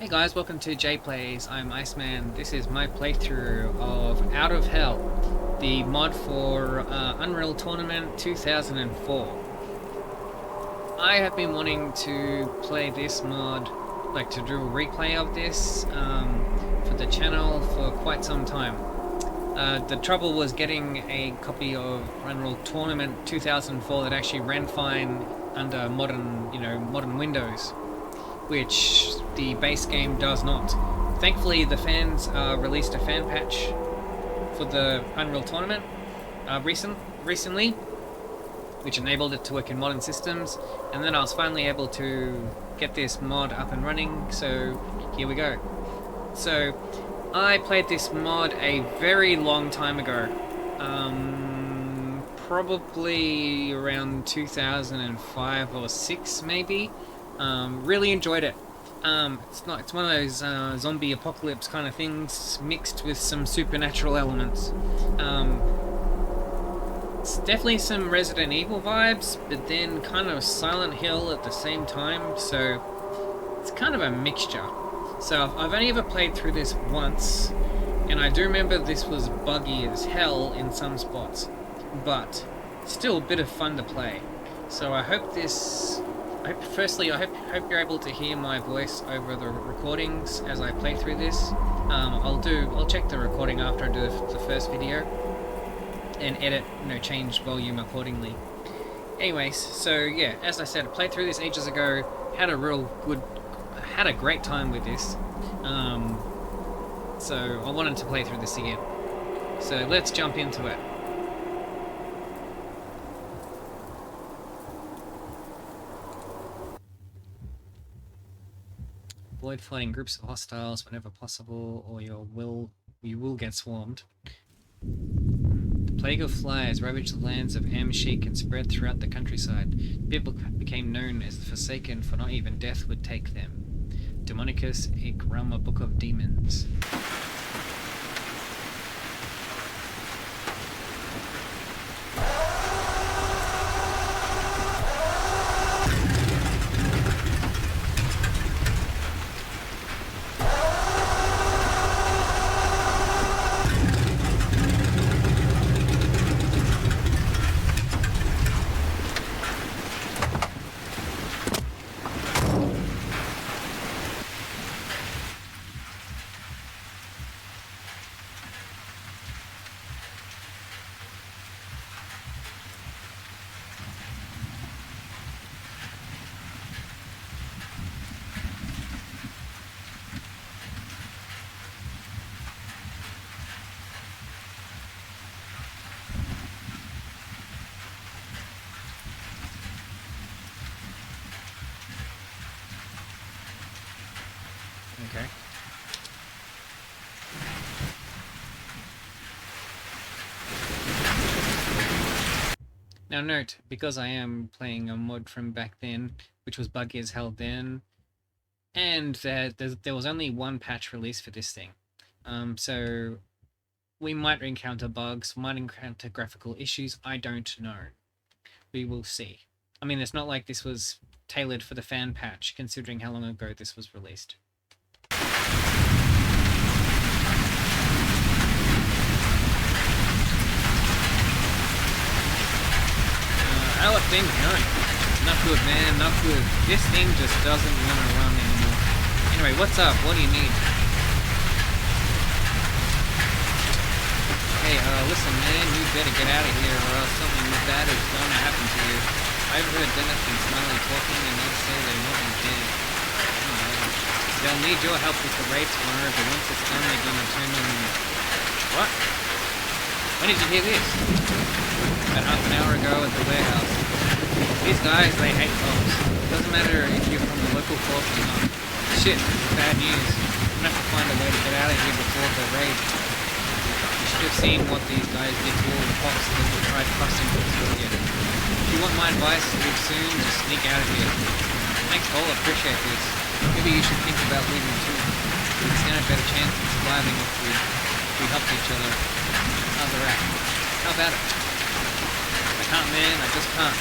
Hey guys, welcome to JPlays. I'm Iceman. This is my playthrough of Out of Hell, the mod for Unreal Tournament 2004. I have been wanting to play this mod, like to do a replay of this for the channel for quite some time. The trouble was getting a copy of Unreal Tournament 2004 that actually ran fine under modern Windows, which the base game does not. Thankfully, the fans released a fan patch for the Unreal Tournament recently, which enabled it to work in modern systems, and then I was finally able to get this mod up and running, so here we go. So, I played this mod a very long time ago, probably around 2005 or 6 maybe. Really enjoyed it. It's one of those zombie apocalypse kind of things mixed with some supernatural elements. It's definitely some Resident Evil vibes, but then kind of Silent Hill at the same time, so it's kind of a mixture. So I've only ever played through this once, and I do remember this was buggy as hell in some spots, but still a bit of fun to play. So I hope this... Firstly, I hope you're able to hear my voice over the recordings as I play through this. I'll check the recording after I do the first video and edit, change volume accordingly. Anyways, so yeah, as I said, I played through this ages ago. Had a great time with this. So I wanted to play through this again. So let's jump into it. Avoid fighting groups of hostiles whenever possible, or you will get swarmed. The plague of flies ravaged the lands of Amshik and spread throughout the countryside. People became known as the Forsaken, for not even death would take them. Demonicus Hic Rama, Book of Demons. Okay. Now note, because I am playing a mod from back then, which was buggy as hell then, and there was only one patch release for this thing, so we might encounter bugs, might encounter graphical issues, I don't know. We will see. I mean, it's not like this was tailored for the fan patch, considering how long ago this was released. How are things going? Not good, man, not good. This thing just doesn't want to run anymore. Anyway, what's up? What do you need? Hey, listen, man, you better get out of here or else something bad is going to happen to you. I've heard Dennis and Smiley talking and they say they want you dead. They'll need your help with the raid tomorrow, but once it's done, they're going to turn on... What? When did you hear this? About half an hour ago at the warehouse. These guys, they hate cops. Doesn't matter if you're from the local force or not. Shit, bad news. I'm gonna have to find a way to get out of here before the raid. You should have seen what these guys did to all the cops that were tried busting to earlier. If you want my advice to leave soon, just sneak out of here. Thanks, Paul, I appreciate this. Maybe you should think about leaving too. We would stand a better chance of surviving if we helped each other. How's the rat? How about it? I can't, man, I just can't.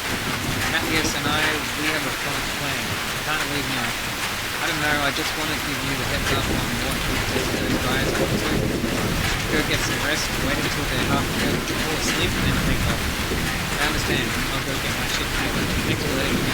Matthias and I, we have a plan. I can't leave now. I don't know, I just wanted to give you the heads up on what those guys are up to. Go get some rest, wait until they're half dead, fall asleep, and then take off. I understand. I'll go get my shit together. Thanks for letting me know.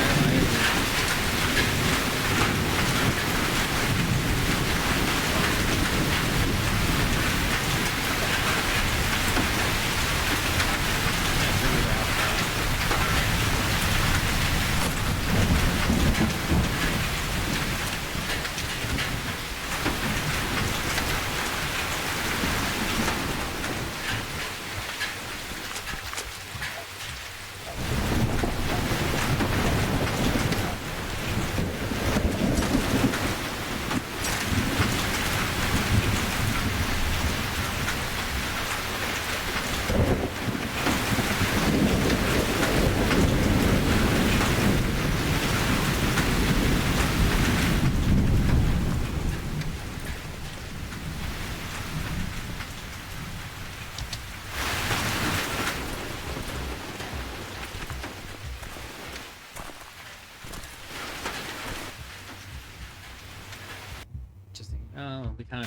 Oh, we can't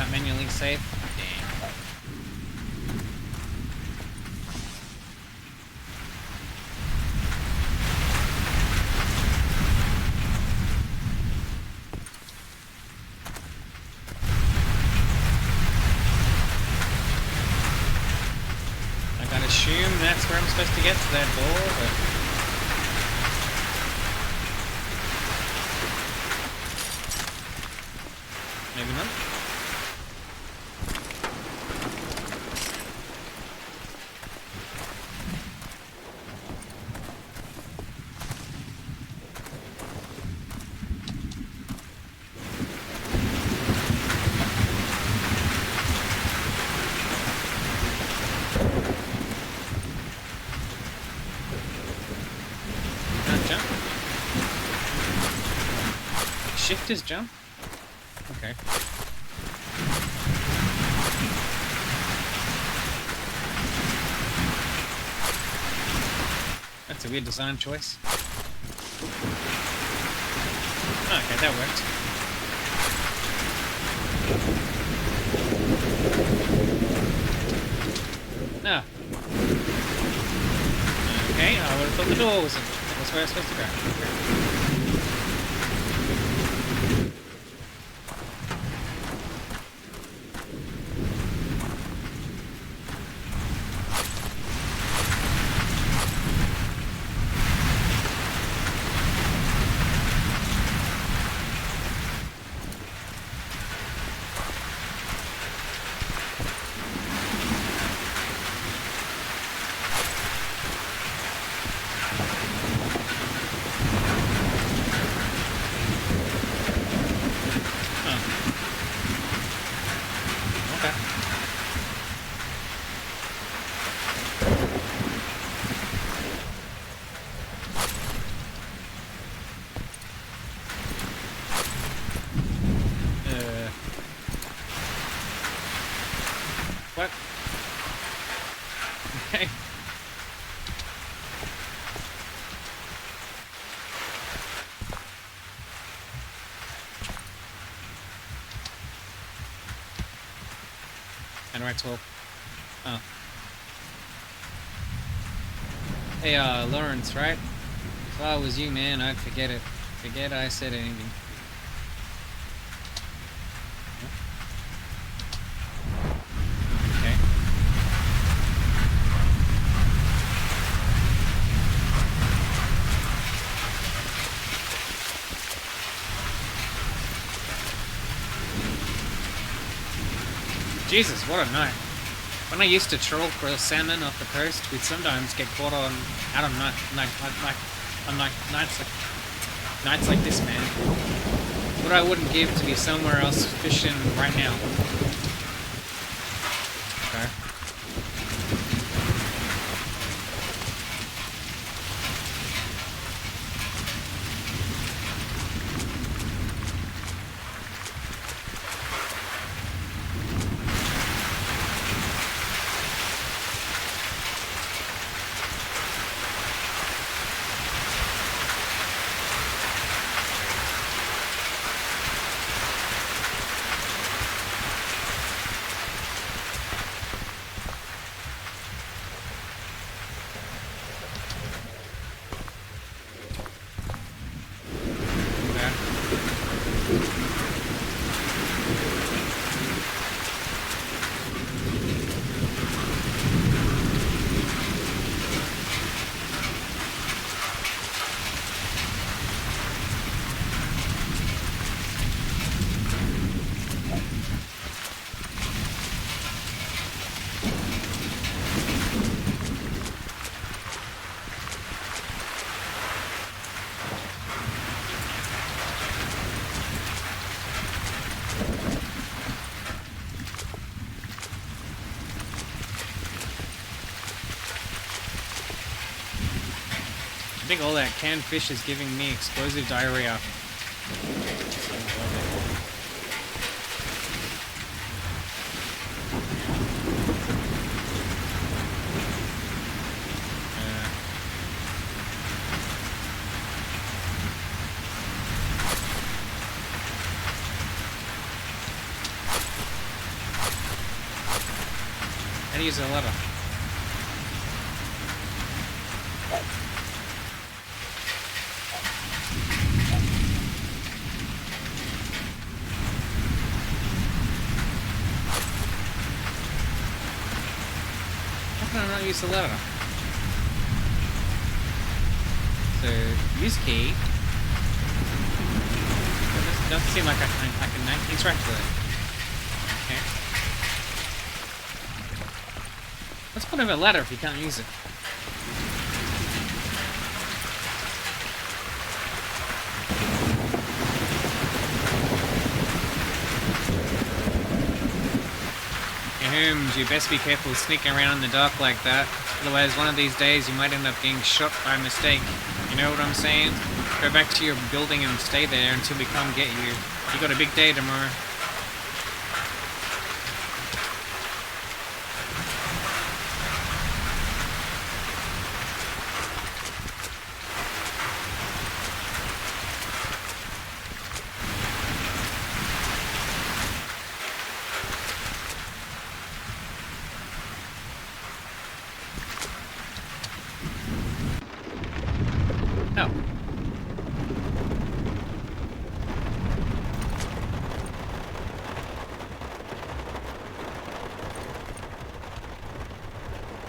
manually save? Damn. I gotta assume that's where I'm supposed to get to that door, but... maybe not. Can't jump. Shift is jump? Okay. That's a weird design choice. Okay, that worked. No. Okay, I would have thought the door was where I was supposed to go. Okay. What? Okay. And right 12. Oh. Hey, Lawrence, right? If I was you, man, I'd forget it. Forget I said anything. Okay. Jesus, what a night. When I used to trawl for salmon off the coast, we'd sometimes get caught on nights like this, man. What I wouldn't give to be somewhere else fishing right now. Okay. I think all that canned fish is giving me explosive diarrhea. How to use a ladder? How can I not use the ladder? So, use key. It doesn't seem like I can interact with it. Okay. What's the point of a ladder if you can't use it? You best be careful sneaking around in the dark like that. Otherwise, one of these days you might end up getting shot by mistake. You know what I'm saying? Go back to your building and stay there until we come get you. You got a big day tomorrow. Oh.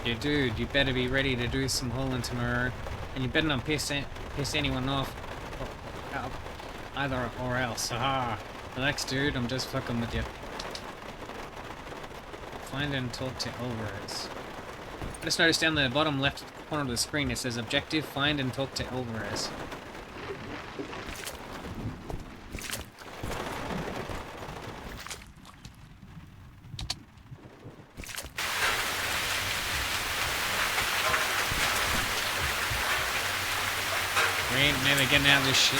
Yeah, dude, you better be ready to do some hauling tomorrow. And you better not piss anyone off. Either or else. Haha. Relax, dude, I'm just fucking with you. Find and talk to Alvarez. I just noticed down the bottom left corner of the screen it says objective, find and talk to Alvarez. We ain't never getting out of this shit.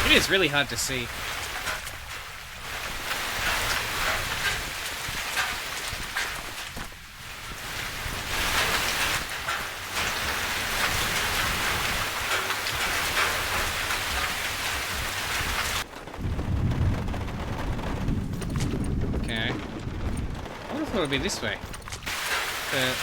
It is really hard to see. Okay. I would have thought it would be this way. But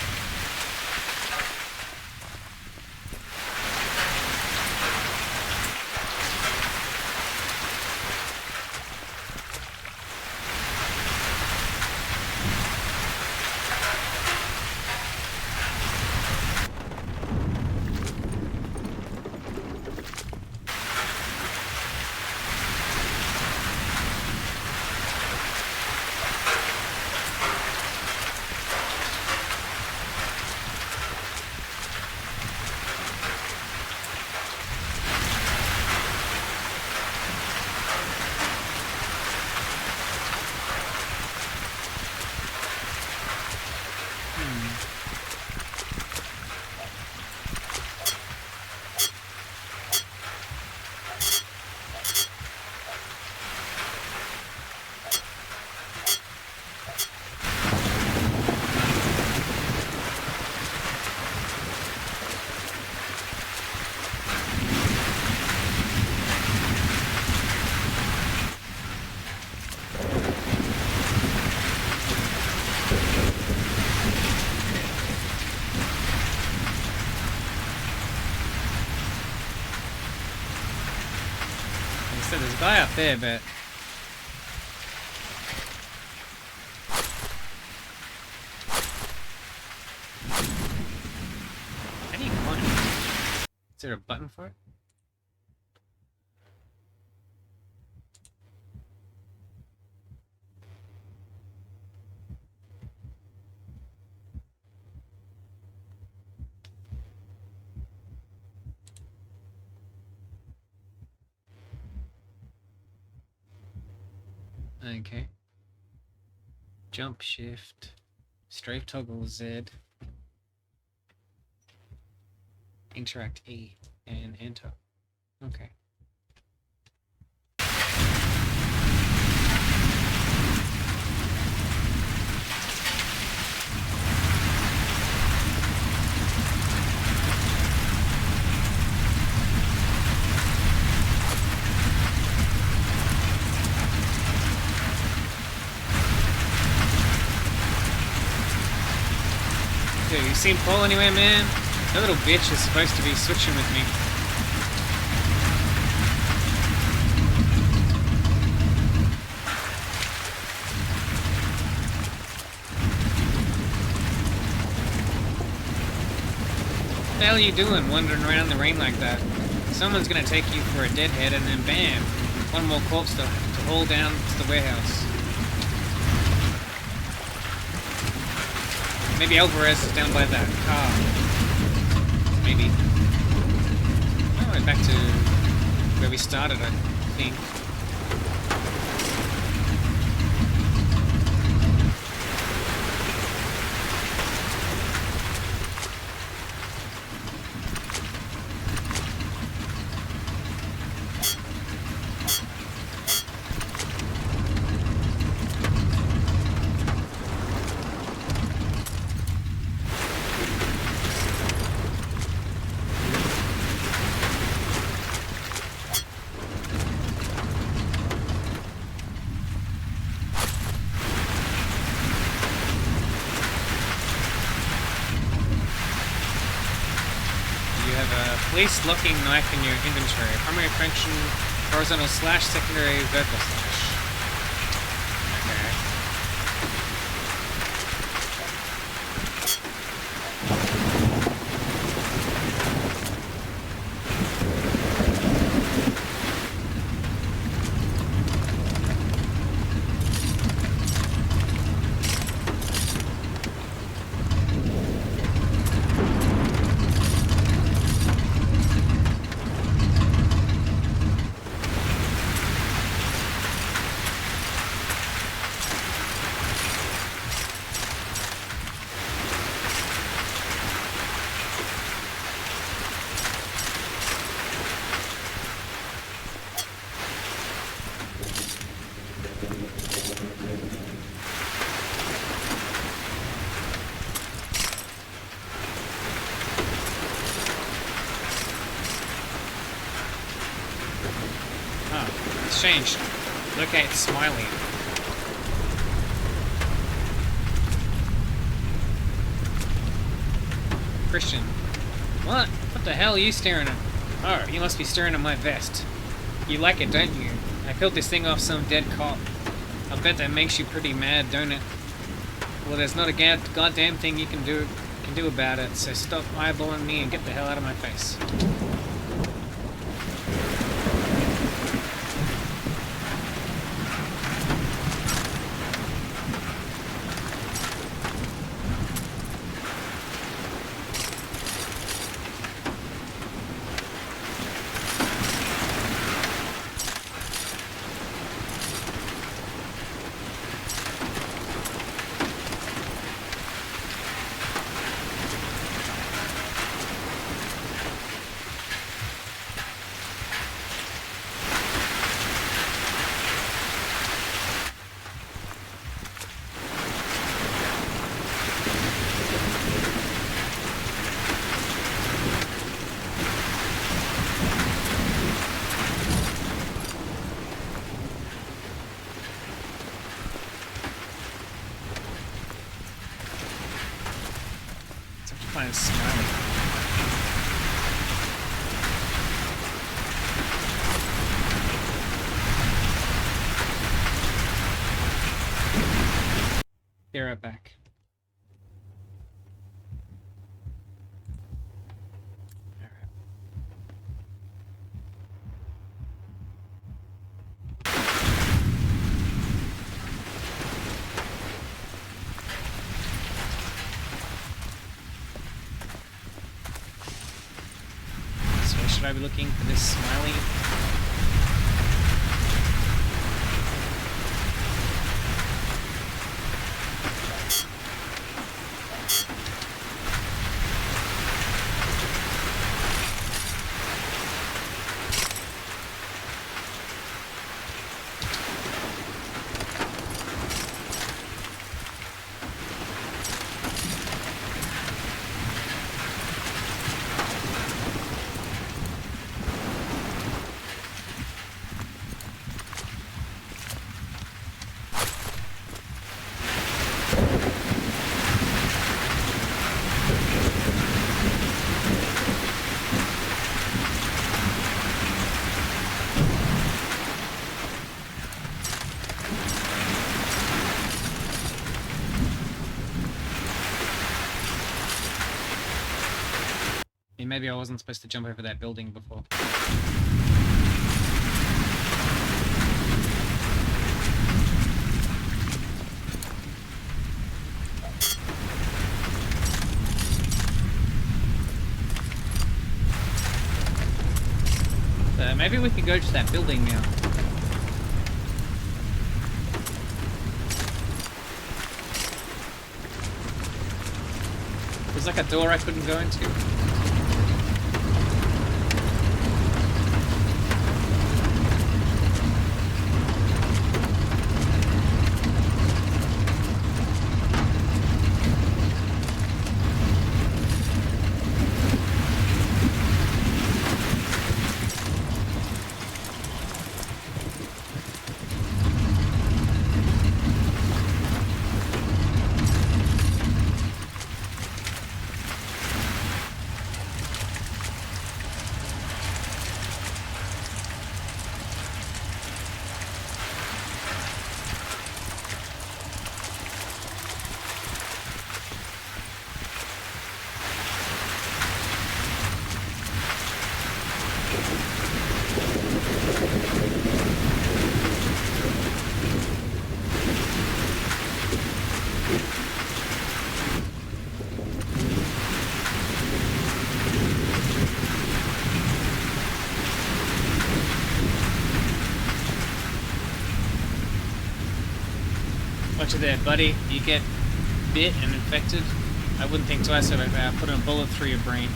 so there's a guy up there, but how do you climb? Is there a button for it? Okay. Jump, shift, Strafe toggle Z. Interact E and enter. Okay. Dude, you seen Paul anywhere, man? That little bitch is supposed to be switching with me. What the hell are you doing wandering around the rain like that? Someone's gonna take you for a deadhead and then bam! One more corpse to haul down to the warehouse. Maybe Alvarez is down by that car. Maybe. Oh, we're back to where we started, I think. Place locking knife in your inventory. Primary function, horizontal slash, secondary vertical slash. Okay. Changed. Look at it smiling. Christian. What? What the hell are you staring at? Oh, you must be staring at my vest. You like it, don't you? I peeled this thing off some dead cop. I bet that makes you pretty mad, don't it? Well, there's not a goddamn thing you can do about it, so stop eyeballing me and get the hell out of my face. Smiling. Be right back. Should I be looking for this smiley? Yeah, maybe I wasn't supposed to jump over that building before. So maybe we could go to that building now. There's like a door I couldn't go into. Watch it there, buddy. You get bit and infected. I wouldn't think twice about putting a bullet through your brain.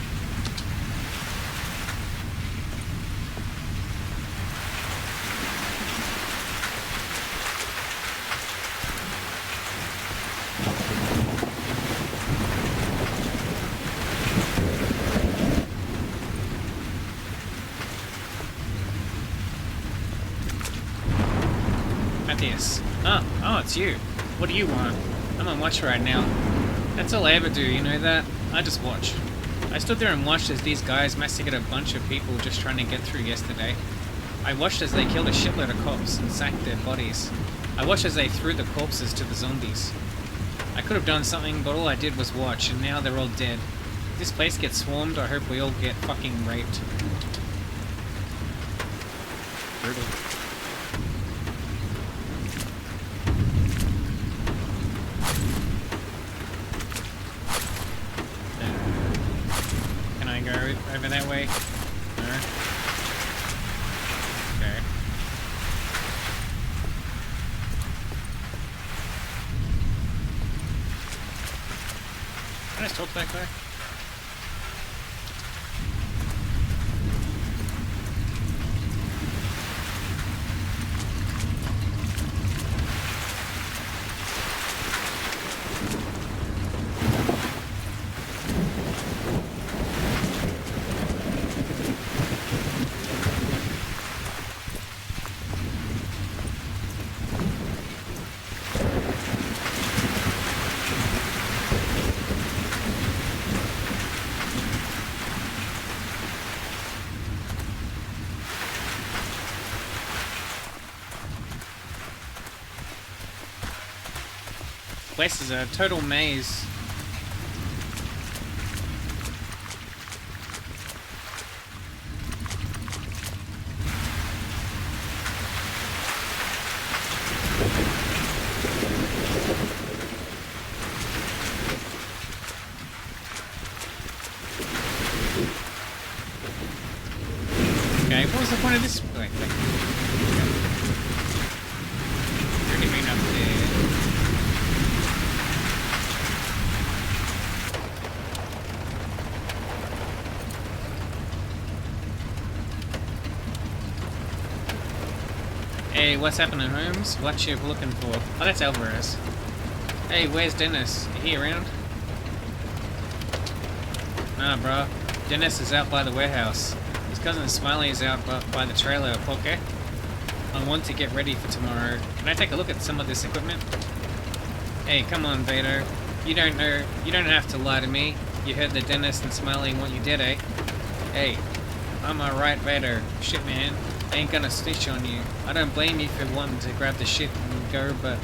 Matthias. Oh, it's you. What do you want? I'm on watch right now. That's all I ever do, you know that? I just watch. I stood there and watched as these guys massacred a bunch of people just trying to get through yesterday. I watched as they killed a shitload of cops and sacked their bodies. I watched as they threw the corpses to the zombies. I could have done something, but all I did was watch, and now they're all dead. If this place gets swarmed, I hope we all get fucking raped. Brutal. Over that way? No? Okay. Can I just talk to that guy? Place is a total maze. Okay, what was the point of this? Wait. Already been up there. Hey, what's happening, Holmes? What you looking for? Oh, that's Alvarez. Hey, where's Dennis? Is he around? Nah, bro. Dennis is out by the warehouse. His cousin Smiley is out by the trailer, okay? I want to get ready for tomorrow. Can I take a look at some of this equipment? Hey, come on, Vader. You don't have to lie to me. You heard that Dennis and Smiley want you dead, eh? Hey, I'm alright, Vader. Shit, man. I ain't gonna snitch on you. I don't blame you for wanting to grab the shit and go, but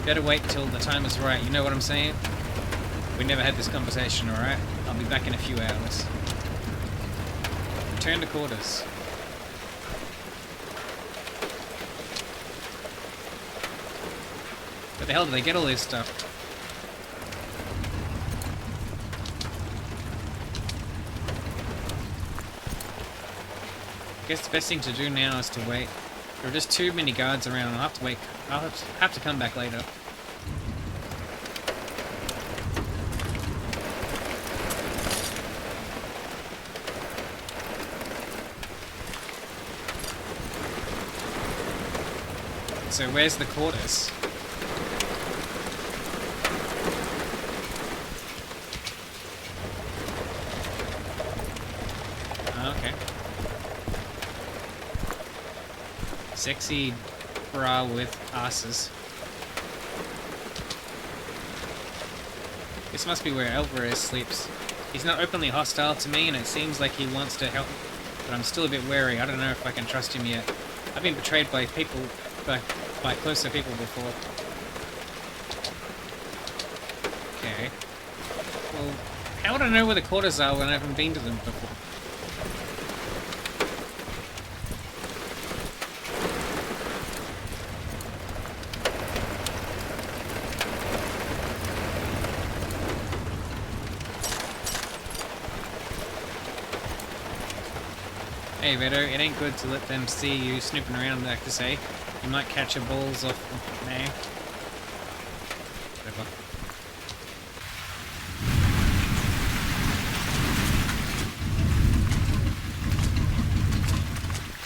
better wait till the time is right. You know what I'm saying? We never had this conversation, alright? I'll be back in a few hours. return to quarters. Where the hell did they get all this stuff? I guess the best thing to do now is to wait. There are just too many guards around. I'll have to wait. I'll have to come back later. So where's the quarters? Okay. Sexy bra with asses. This must be where Alvarez sleeps. He's not openly hostile to me and it seems like he wants to help, but I'm still a bit wary. I don't know if I can trust him yet. I've been betrayed by people, by closer people before. Okay. Well, how would I know where the quarters are when I haven't been to them before? Hey Vedo, it ain't good to let them see you snooping around, like to say. You might catch your balls off. Nah. Whatever.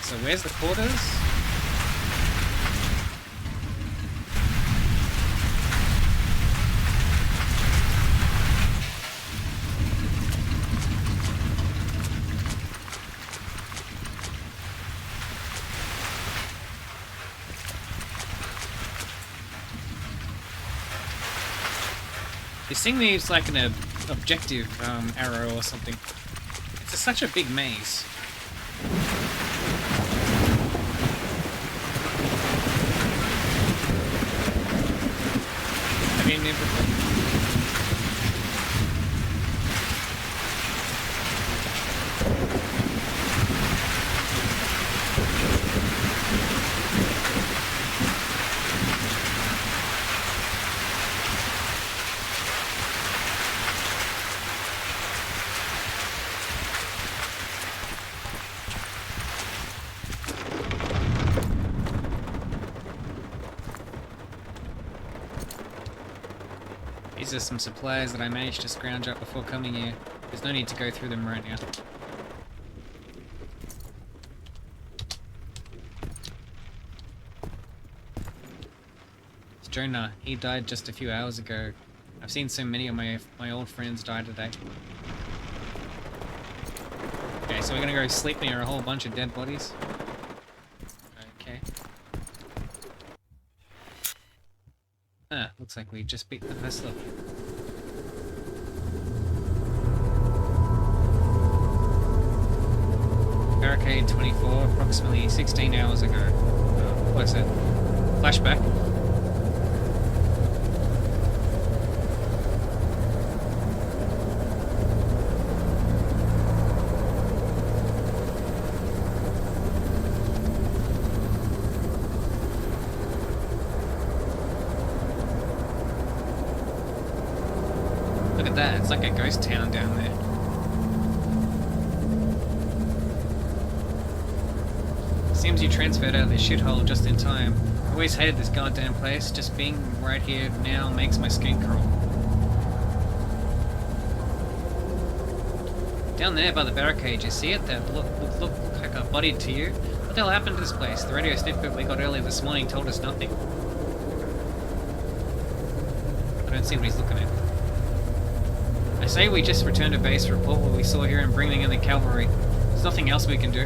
So where's the quarters? This thing needs like an objective arrow or something. It's such a big maze. Have you never... These are some supplies that I managed to scrounge up before coming here. There's no need to go through them right now. It's Jonah. He died just a few hours ago. I've seen so many of my old friends die today. Okay, so we're gonna go sleep near a whole bunch of dead bodies. Okay. Ah, looks like we just beat the first level. Barricade 24, approximately 16 hours ago. What's it? Flashback. Look at that, it's like a ghost town down there. Seems you transferred out of this shithole just in time. I always hated this goddamn place. Just being right here now makes my skin crawl. Down there by the barricade, you see it? That look like a body to you? What the hell happened to this place? The radio snippet we got earlier this morning told us nothing. I don't see what he's looking at. I say we just return to base, report what we saw here and bring in the cavalry. There's nothing else we can do.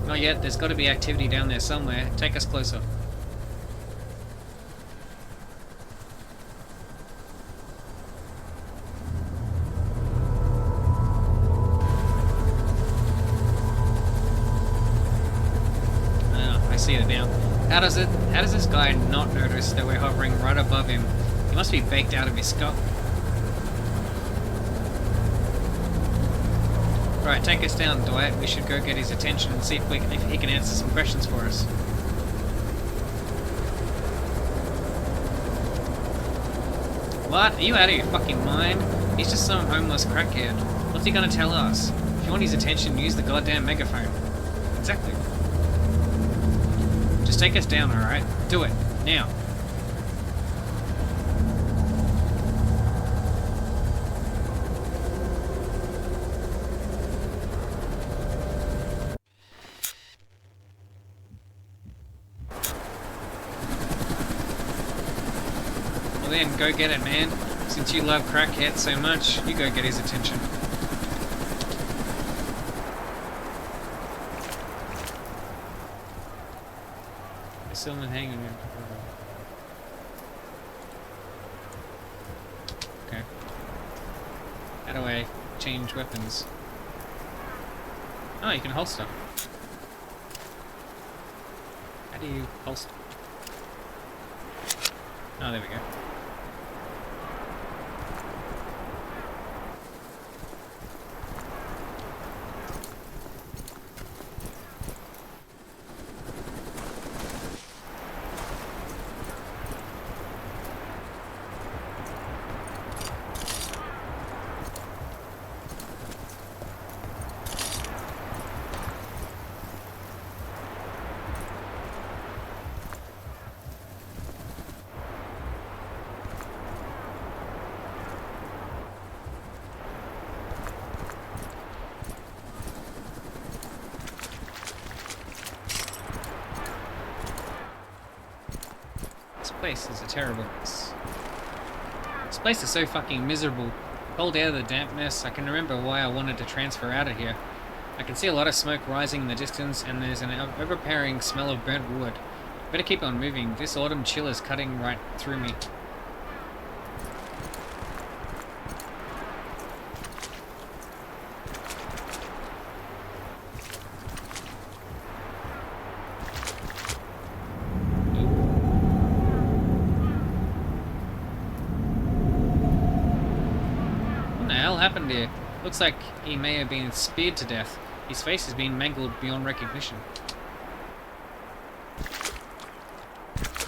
Not yet, there's got to be activity down there somewhere. Take us closer. Ah, I see it now. How does this guy not notice that we're hovering right above him? He must be baked out of his skull. Right, take us down, Dwight. We should go get his attention and see if he can answer some questions for us. What? Are you out of your fucking mind? He's just some homeless crackhead. What's he gonna tell us? If you want his attention, use the goddamn megaphone. Exactly. Just take us down, alright? Do it. Now. Well then, go get it, man. Since you love crackheads so much, you go get his attention. There's someone hanging there. Okay. How do I change weapons? Oh, you can holster. How do you holster? Oh, there we go. This place is a terrible mess. This place is so fucking miserable. Cold air, the dampness. I can remember why I wanted to transfer out of here. I can see a lot of smoke rising in the distance, and there's an overpowering smell of burnt wood. Better keep on moving. This autumn chill is cutting right through me. Happened here? Looks like he may have been speared to death. His face has been mangled beyond recognition.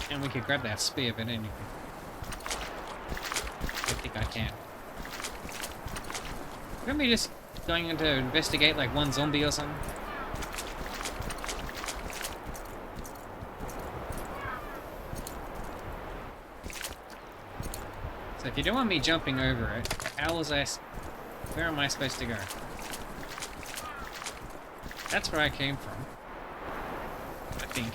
And we could grab that spear, but anyway. I think I can. We're we just going in to investigate like one zombie or something? So if you don't want me jumping over it, where am I supposed to go? That's where I came from. I think.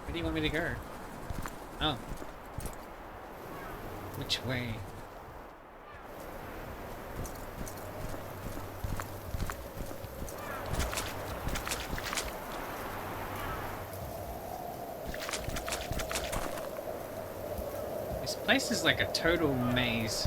Where do you want me to go? Oh. Which way? This place is like a total maze.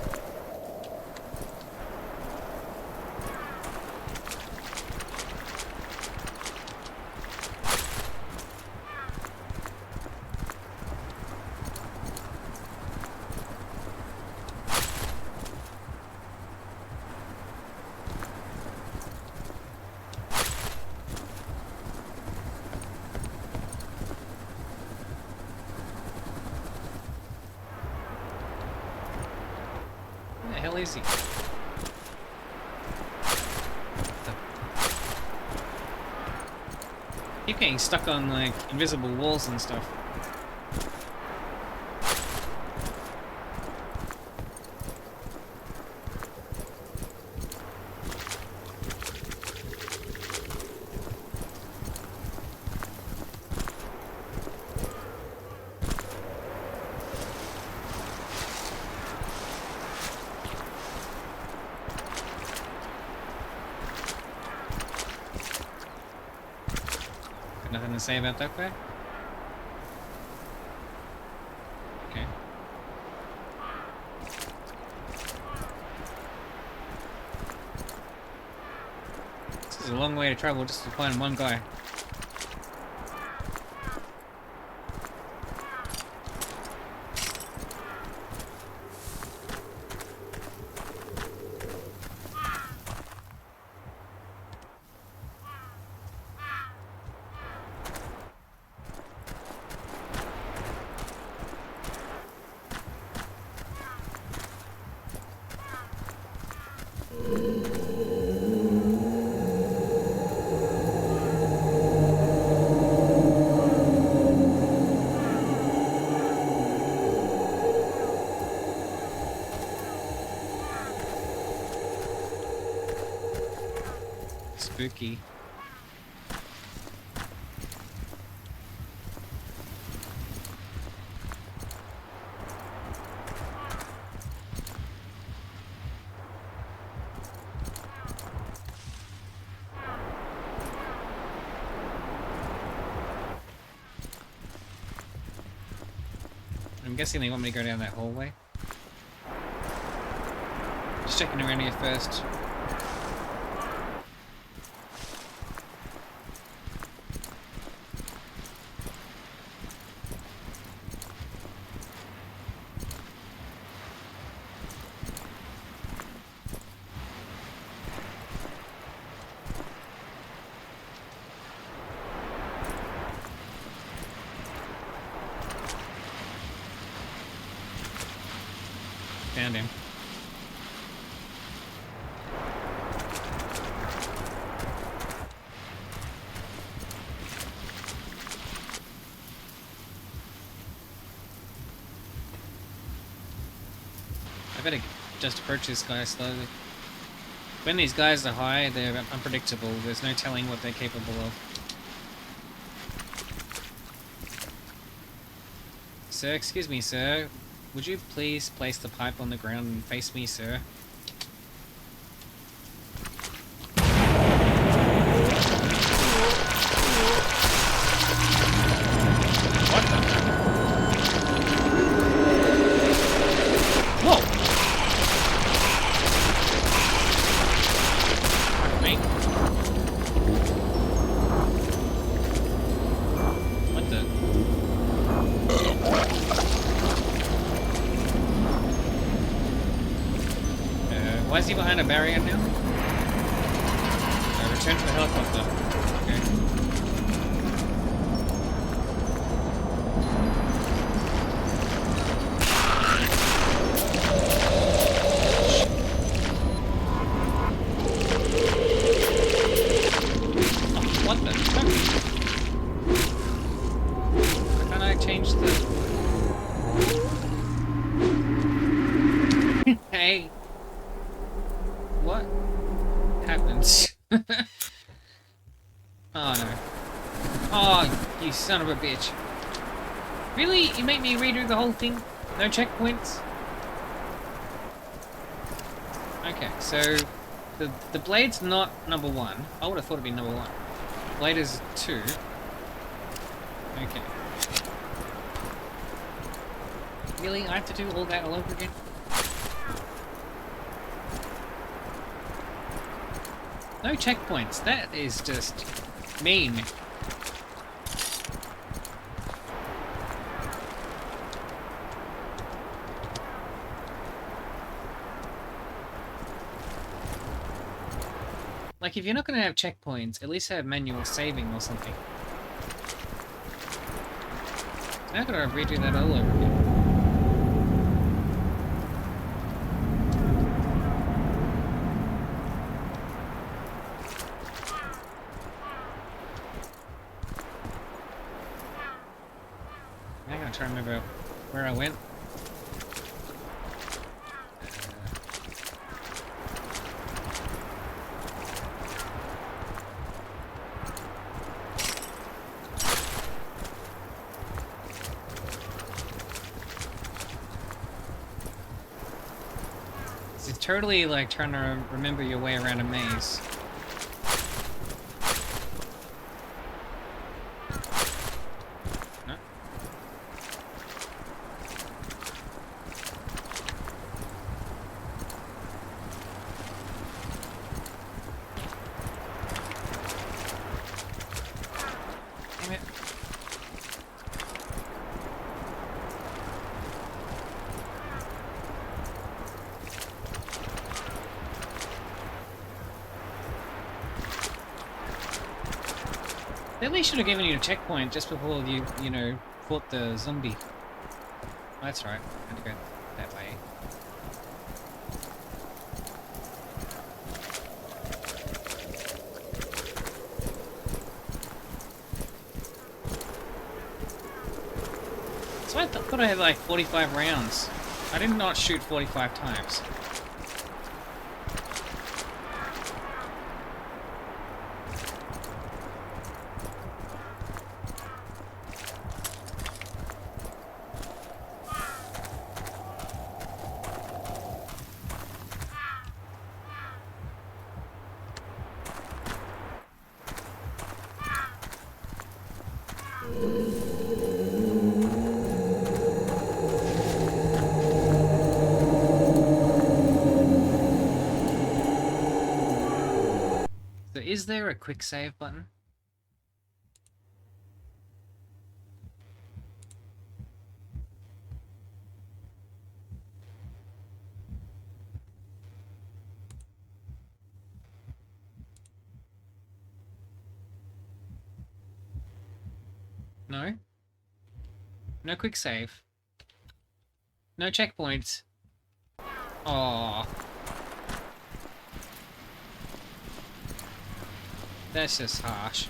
Where the hell is he? Keep getting stuck on like invisible walls and stuff. Nothing to say about that guy? Okay. This is a long way to travel just to find one guy. Spooky. I'm guessing they want me to go down that hallway. Just checking around here first. Found him. I better just approach this guy slowly. When these guys are high, they're unpredictable. There's no telling what they're capable of. Sir, excuse me, sir. Would you please place the pipe on the ground and face me, sir? What the? Whoa! Pardon me. What the? Why is he behind a barrier now? Return to the helicopter. Okay. Oh, what the fuck? Why can't I change the... Hey. What happens? Oh no. Oh, you son of a bitch. Really? You make me redo the whole thing? No checkpoints? Okay, so the blade's not number 1. I would have thought it'd be number 1. Blade is 2. Okay. Really? I have to do all that all over again? No checkpoints. That is just mean. Like, if you're not going to have checkpoints, at least have manual saving or something. Now I've got to redo that all over again. Trying to remember where I went. It's totally like trying to remember your way around a maze. They at least should have given you a checkpoint just before you know, fought the zombie. Oh, that's right. I had to go that way. So I thought I had like 45 rounds. I did not shoot 45 times. So is there a quick save button? No? No quick save. No checkpoints. Oh, that's just harsh.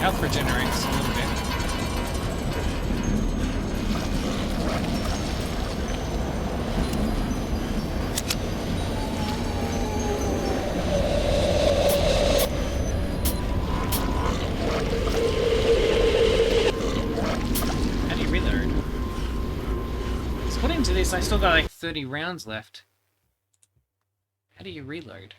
Health regenerates a little bit. How do you reload? According to this, I still got like 30 rounds left. How do you reload?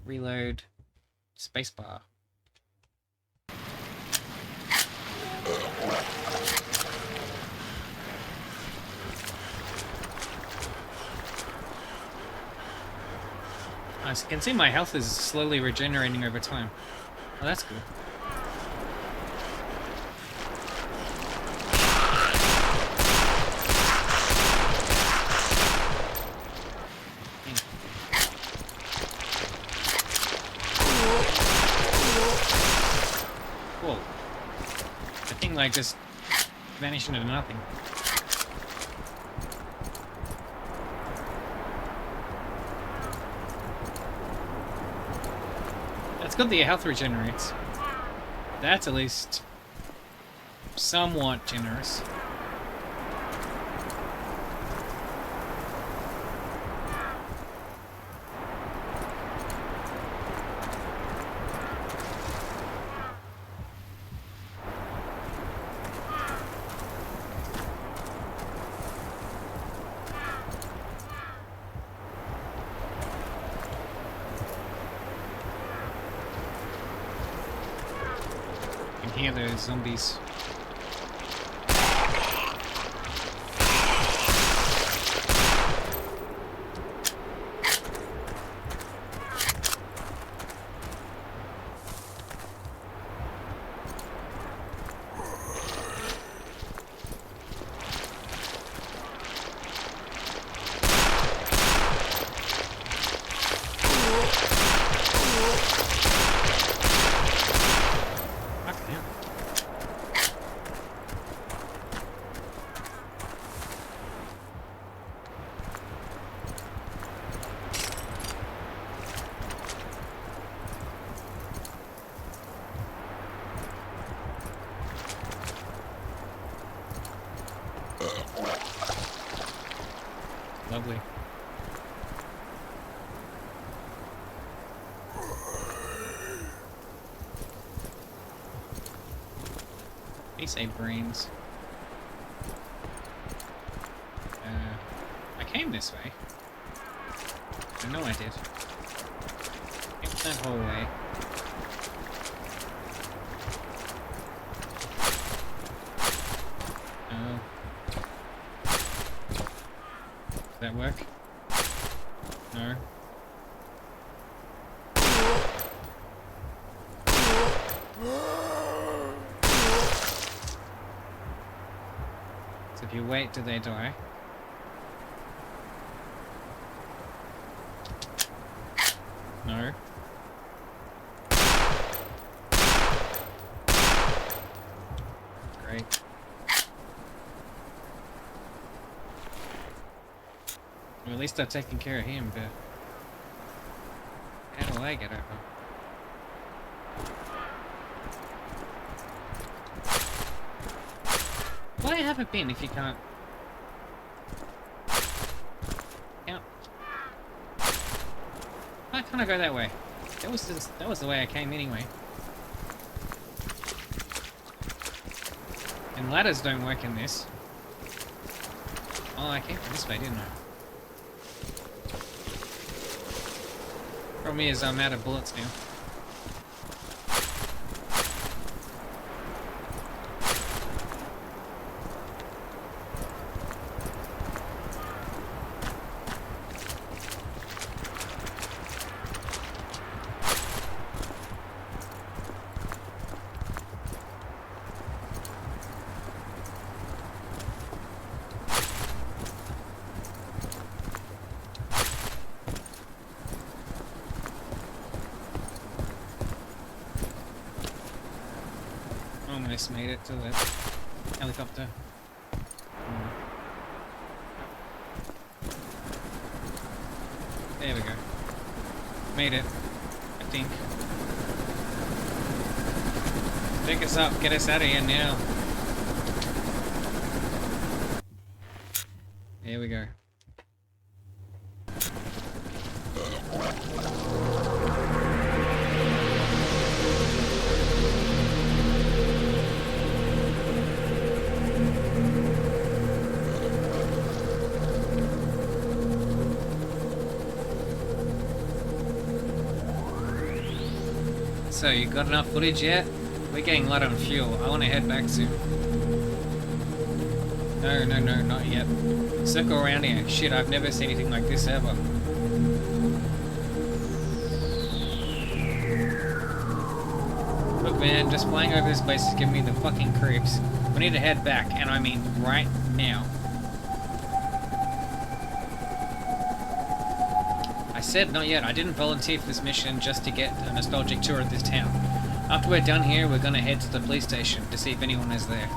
Reload. Spacebar. As you can see, my health is slowly regenerating over time. Oh, that's cool. Cool. The thing like just vanished into nothing. It's good that your health regenerates. That's at least somewhat generous. Hear those zombies. He say brains. I came this way. I know I did. It's that whole way. Oh. Does that work? No. So if you wait till they die. No. Great. Well, at least I've taken care of him, but how do I get over? Why have it been if you can't? Why can't I go that way? That was the way I came anyway. And ladders don't work in this. Oh, I came from this way, didn't I? Problem is, I'm out of bullets now. Almost made it to the helicopter. There we go. Made it, I think. Pick us up, get us out of here now. There we go. So, you got enough footage yet? We're getting low on fuel. I want to head back soon. No, not yet. Circle around here. Shit, I've never seen anything like this ever. Look man, just flying over this place is giving me the fucking creeps. We need to head back, and I mean right now. I said not yet. I didn't volunteer for this mission just to get a nostalgic tour of this town. After we're done here, we're gonna head to the police station to see if anyone is there.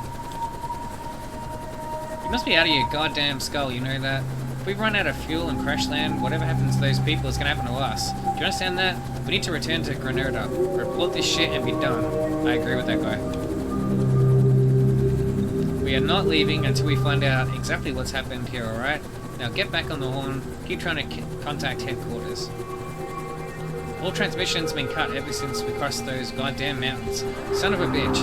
You must be out of your goddamn skull, you know that? If we run out of fuel and crash land, whatever happens to those people is gonna happen to us. Do you understand that? We need to return to Grenada, report this shit and be done. I agree with that guy. We are not leaving until we find out exactly what's happened here, alright? Now get back on the horn, keep trying to contact headquarters. All transmissions have been cut ever since we crossed those goddamn mountains. Son of a bitch.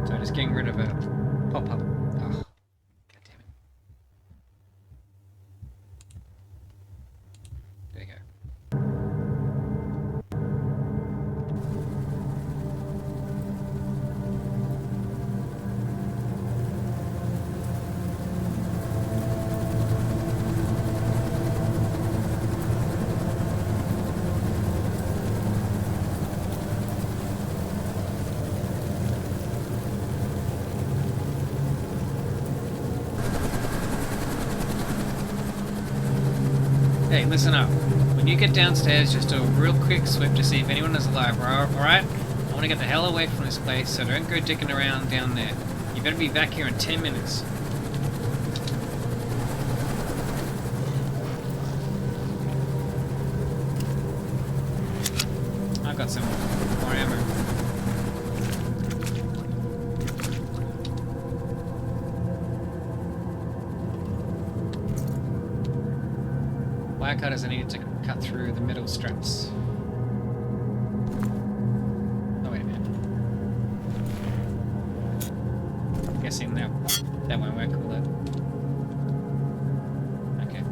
So just getting rid of a pop-up. Oh. There you go. Hey, listen up. When you get downstairs, just do a real quick sweep to see if anyone is alive, alright? I want to get the hell away from this place, so don't go dicking around down there. You better be back here in 10 minutes. I've got some more ammo. wire cutters I need to cut through the middle straps. Oh, wait a minute. I'm guessing that won't work, will it? Okay.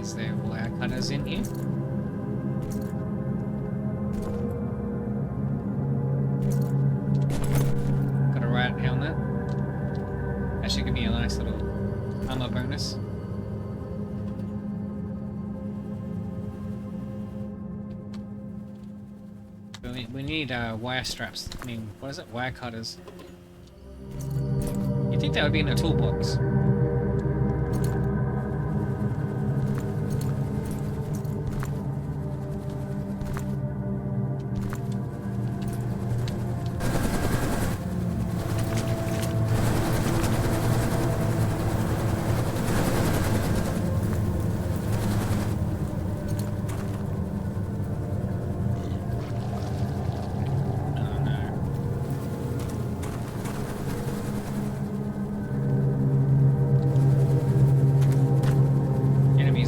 Is there wire cutters in here? Got a right helmet. That should give me a nice little armor bonus. We need wire straps. I mean, what is it? Wire cutters. You'd think that would be in a toolbox.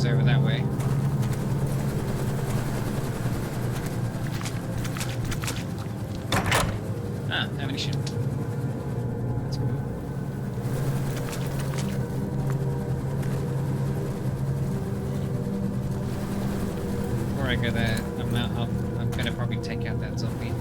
Over that way. Ah, ammunition. That's cool. Before I go there, I'm gonna probably take out that zombie.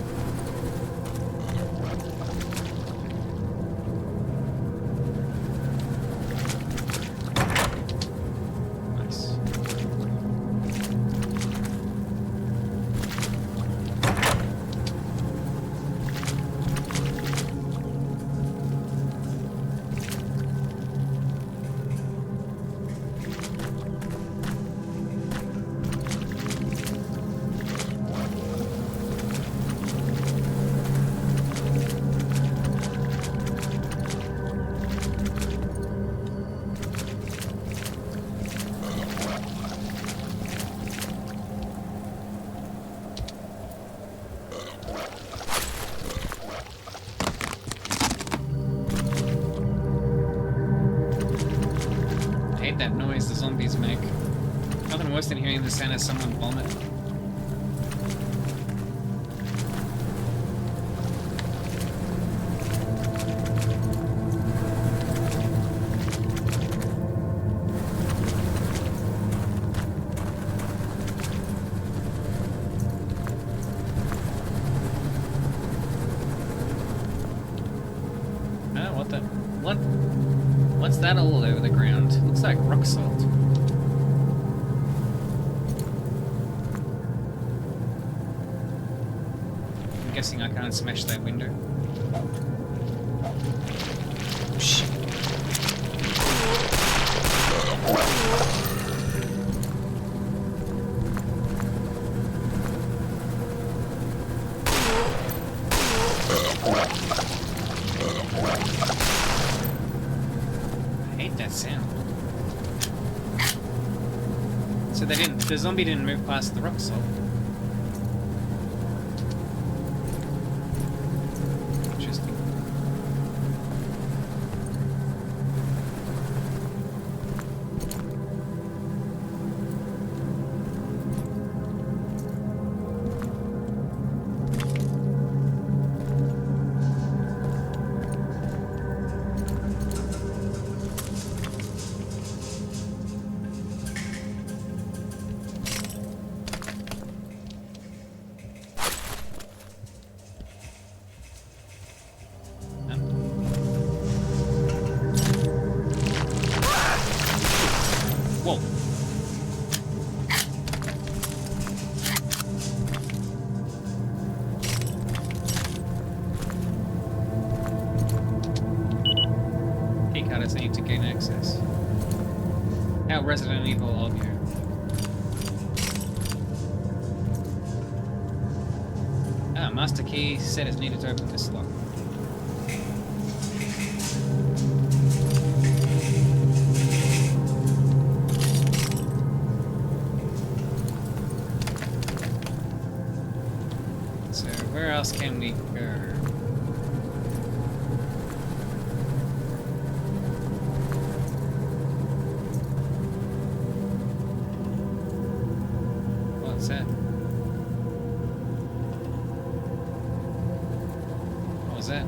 That noise the zombies make. Nothing worse than hearing the sound of someone vomit. What the? What? What's that all over the ground? Looks like rock salt. I'm guessing I can't smash that window. Shit. That sound. So the zombie didn't move past the rock salt. Interesting. Whoa. Keycards need to gain access. How Resident Evil audio. Ah, master key set is needed to open this lock. So where else can we go? What's that? What was that?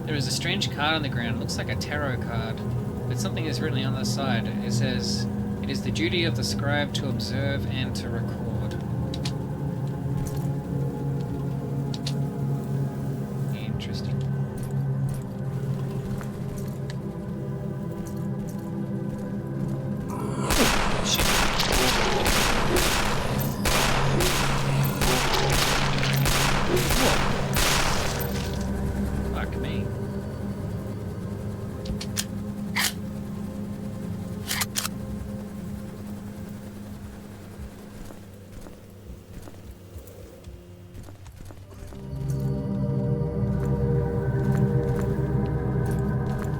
There is a strange card on the ground. It looks like a tarot card, but something is written on the side. It says, "It is the duty of the scribe to observe and to record." Interesting. Shit. Whoa. Fuck me.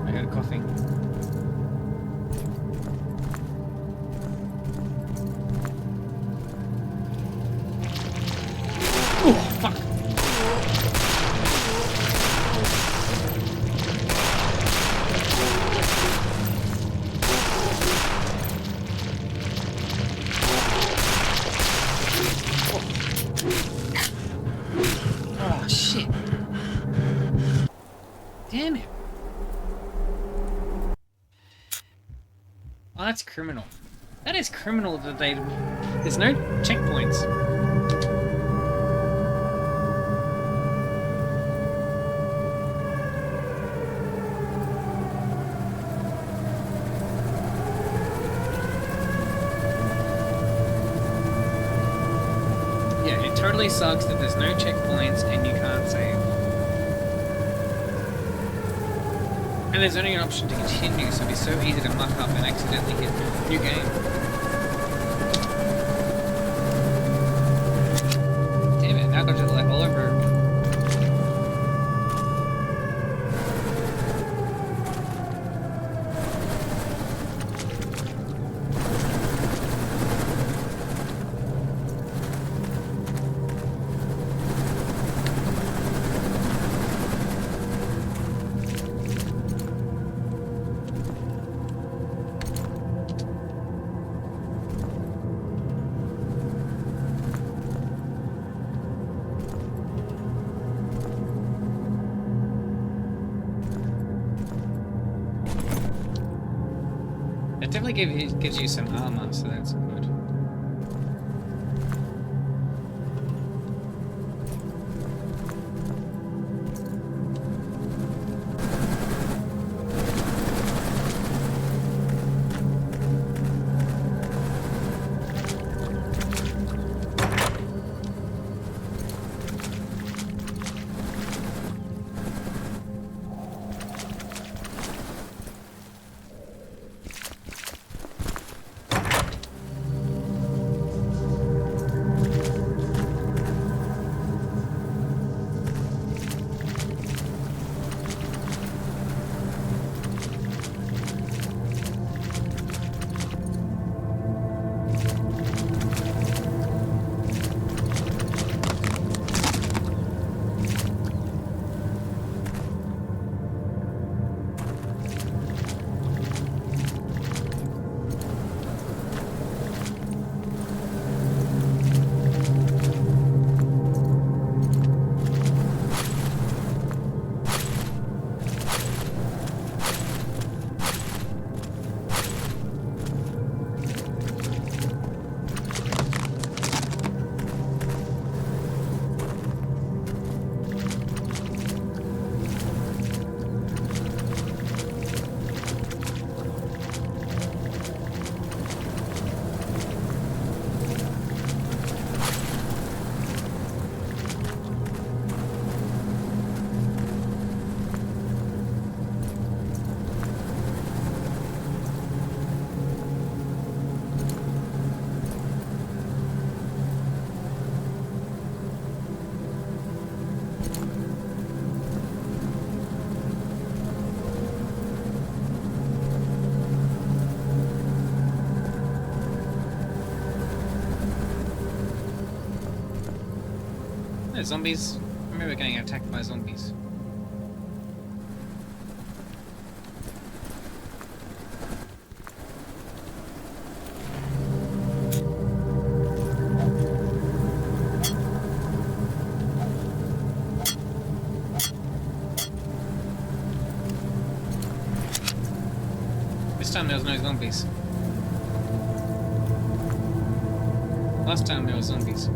I heard coughing. Oh, fuck. Oh, shit. Damn it. Oh, that's criminal. That is criminal that there's no checkpoints. Yeah, it totally sucks that there's no checkpoints and you can't save. And there's only an option to continue, so it'd be so easy to muck up and accidentally hit new game. Damn it, now I've got to like all over. It definitely gives you some armor, so that's good. No, zombies. I remember getting attacked by zombies. Last time there was no zombies. Last time there was zombies.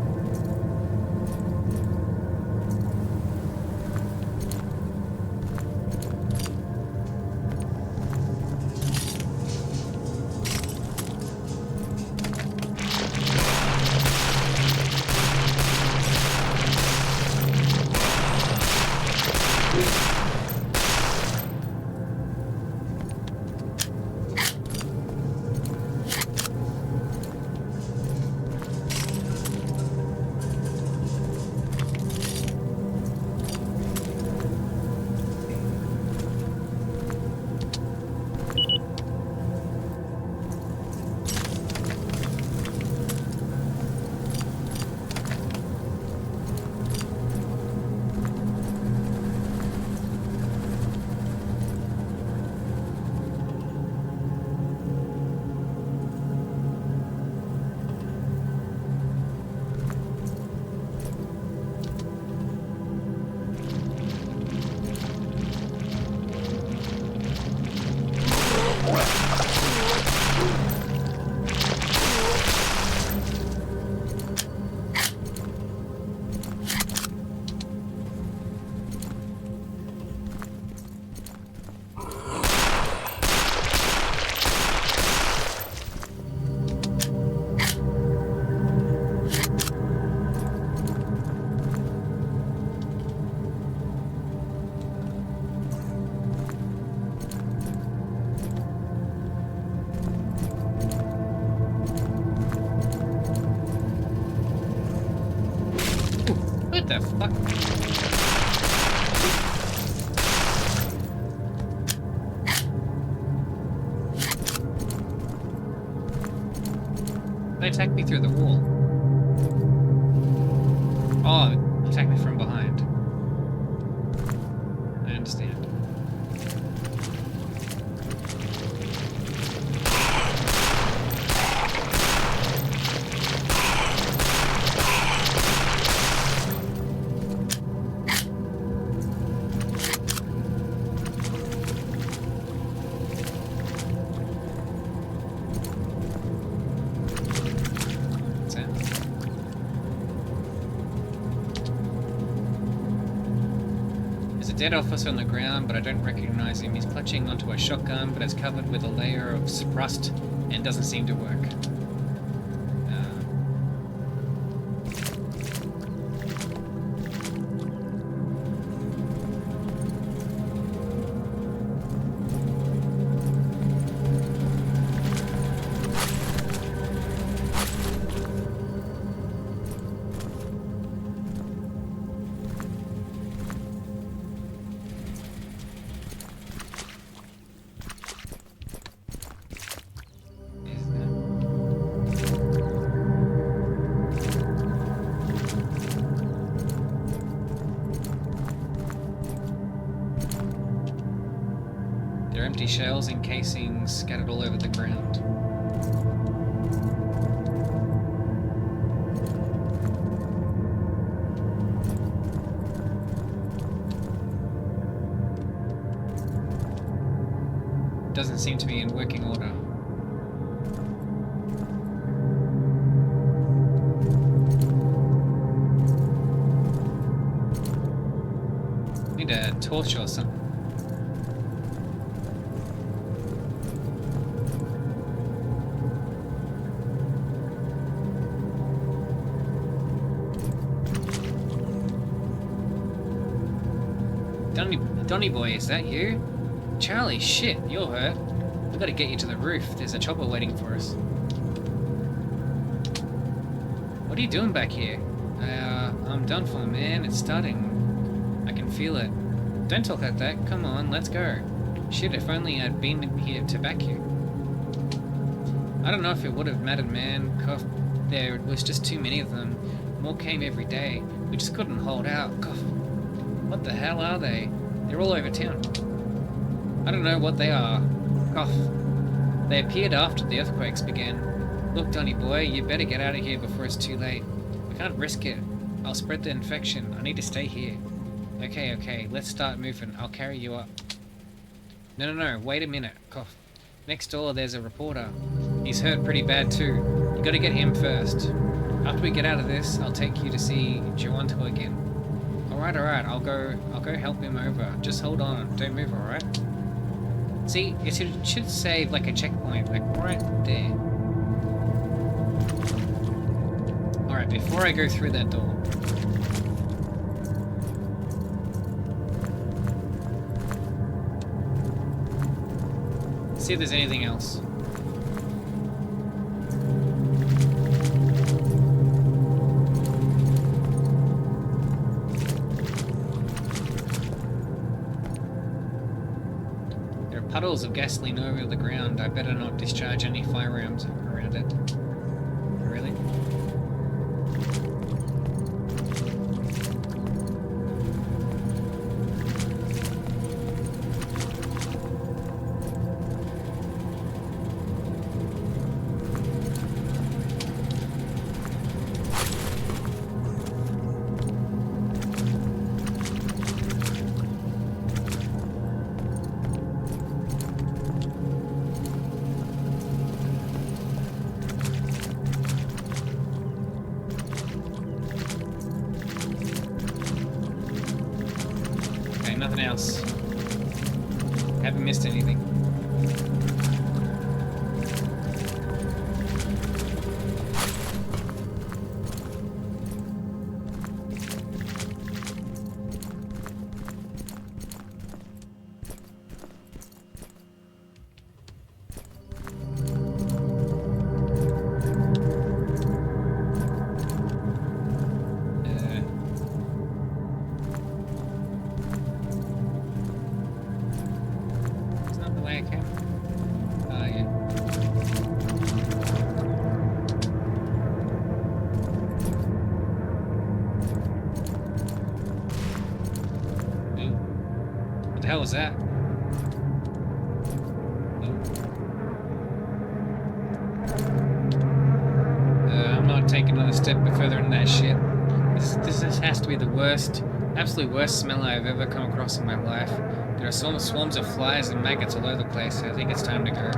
What the fuck? They attacked me through the wall. Oh, attacked me from behind. I understand. Dead officer on the ground, but I don't recognize him. He's clutching onto a shotgun, but it's covered with a layer of rust and doesn't seem to work. Empty shells and casings scattered all over the ground. Doesn't seem to be in working order. Need a torch or something. Donny boy, is that you? Charlie, shit, you're hurt. We gotta get you to the roof. There's a chopper waiting for us. What are you doing back here? I'm done for, man. It's starting. I can feel it. Don't talk like that. Come on, let's go. Shit, if only I'd been here to back you. I don't know if it would have mattered, man. Cough. There was just too many of them. More came every day. We just couldn't hold out. Cough. What the hell are they? They're all over town. I don't know what they are. Cough. They appeared after the earthquakes began. Look, Donny boy, you better get out of here before it's too late. We can't risk it. I'll spread the infection. I need to stay here. Okay, let's start moving. I'll carry you up. No, wait a minute. Cough. Next door, there's a reporter. He's hurt pretty bad too. You gotta get him first. After we get out of this, I'll take you to see Giovanto again. Alright, I'll go help him over. Just hold on, don't move, alright? See, it should save like a checkpoint, like right there. Alright, before I go through that door. See if there's anything else. There are puddles of gasoline over the ground. I better not discharge any firearms around it. Really? Nothing else. Haven't missed anything. What the hell was that? I'm not taking another step further in that shit. This has to be the worst, absolute worst smell I've ever come across in my life. There are swarms of flies and maggots all over the place. I think it's time to go.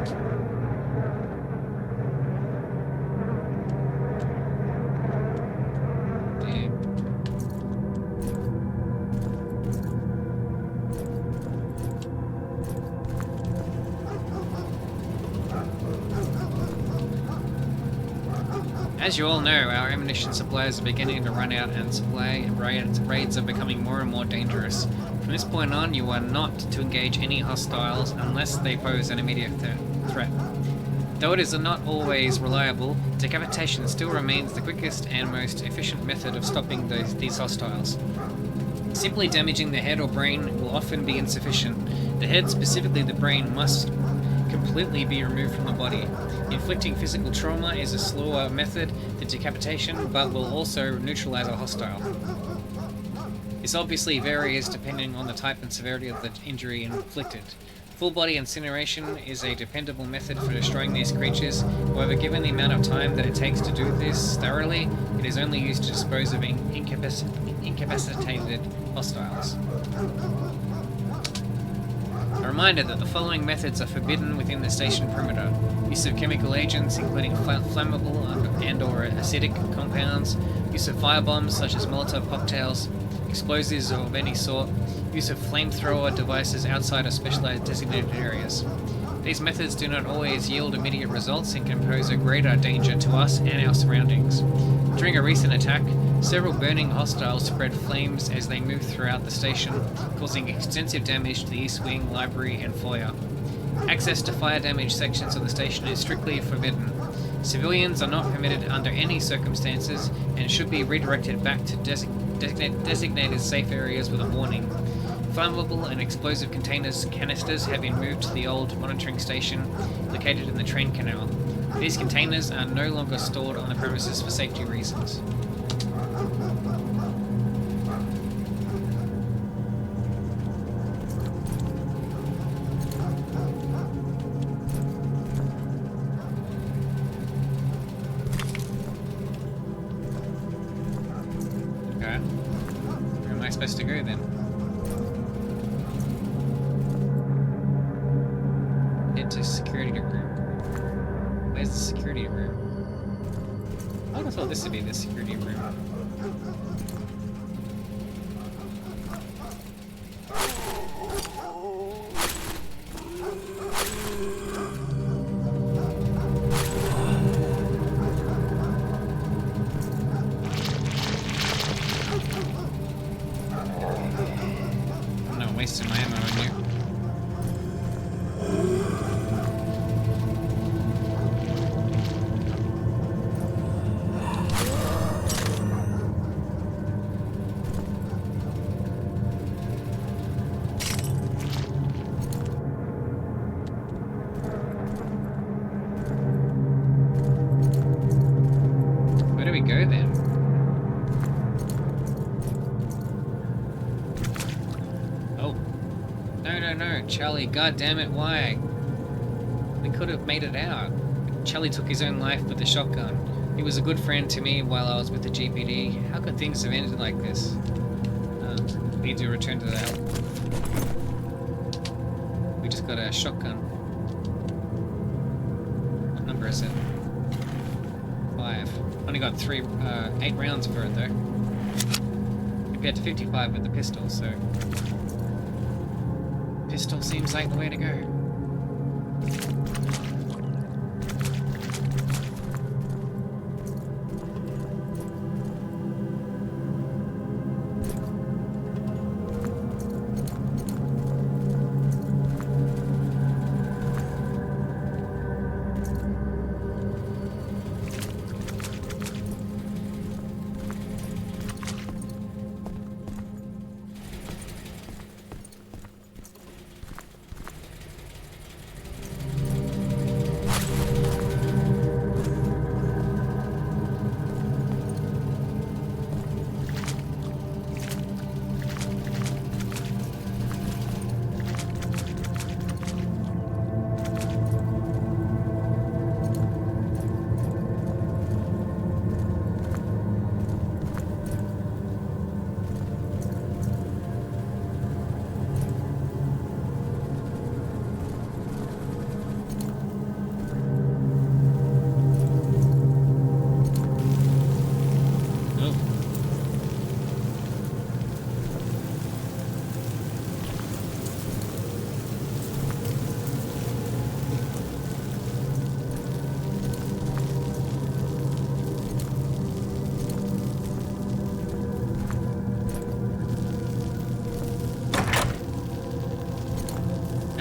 As you all know, our ammunition supplies are beginning to run out and supply raids are becoming more and more dangerous. From this point on, you are not to engage any hostiles unless they pose an immediate threat. Though it is not always reliable, decapitation still remains the quickest and most efficient method of stopping these hostiles. Simply damaging the head or brain will often be insufficient. The head, specifically the brain, must completely be removed from the body. Inflicting physical trauma is a slower method than decapitation, but will also neutralize a hostile. This obviously varies depending on the type and severity of the injury inflicted. Full body incineration is a dependable method for destroying these creatures. However, given the amount of time that it takes to do this thoroughly, it is only used to dispose of incapacitated hostiles. A reminder that the following methods are forbidden within the station perimeter. Use of chemical agents, including flammable and/or acidic compounds, use of firebombs such as Molotov cocktails, explosives of any sort, use of flamethrower devices outside of specialized designated areas. These methods do not always yield immediate results and can pose a greater danger to us and our surroundings. During a recent attack, several burning hostiles spread flames as they moved throughout the station, causing extensive damage to the East Wing, library, and foyer. Access to fire-damaged sections of the station is strictly forbidden. Civilians are not permitted under any circumstances and should be redirected back to designated safe areas with a warning. Flammable and explosive canisters have been moved to the old monitoring station located in the train canal. These containers are no longer stored on the premises for safety reasons. Okay. Where am I supposed to go then? Head to security is the security room. I would have thought this would be the security room. I'm not wasting my ammo on you. Where do we go then? Oh. No, Charlie, god damn it, why? We could have made it out. Charlie took his own life with a shotgun. He was a good friend to me while I was with the GPD. How could things have ended like this? Need to return to the help. We just got a shotgun. What number is it? 5. Only got 8 rounds for it though. Compared to 55 with the pistol, so... Pistol seems like the way to go.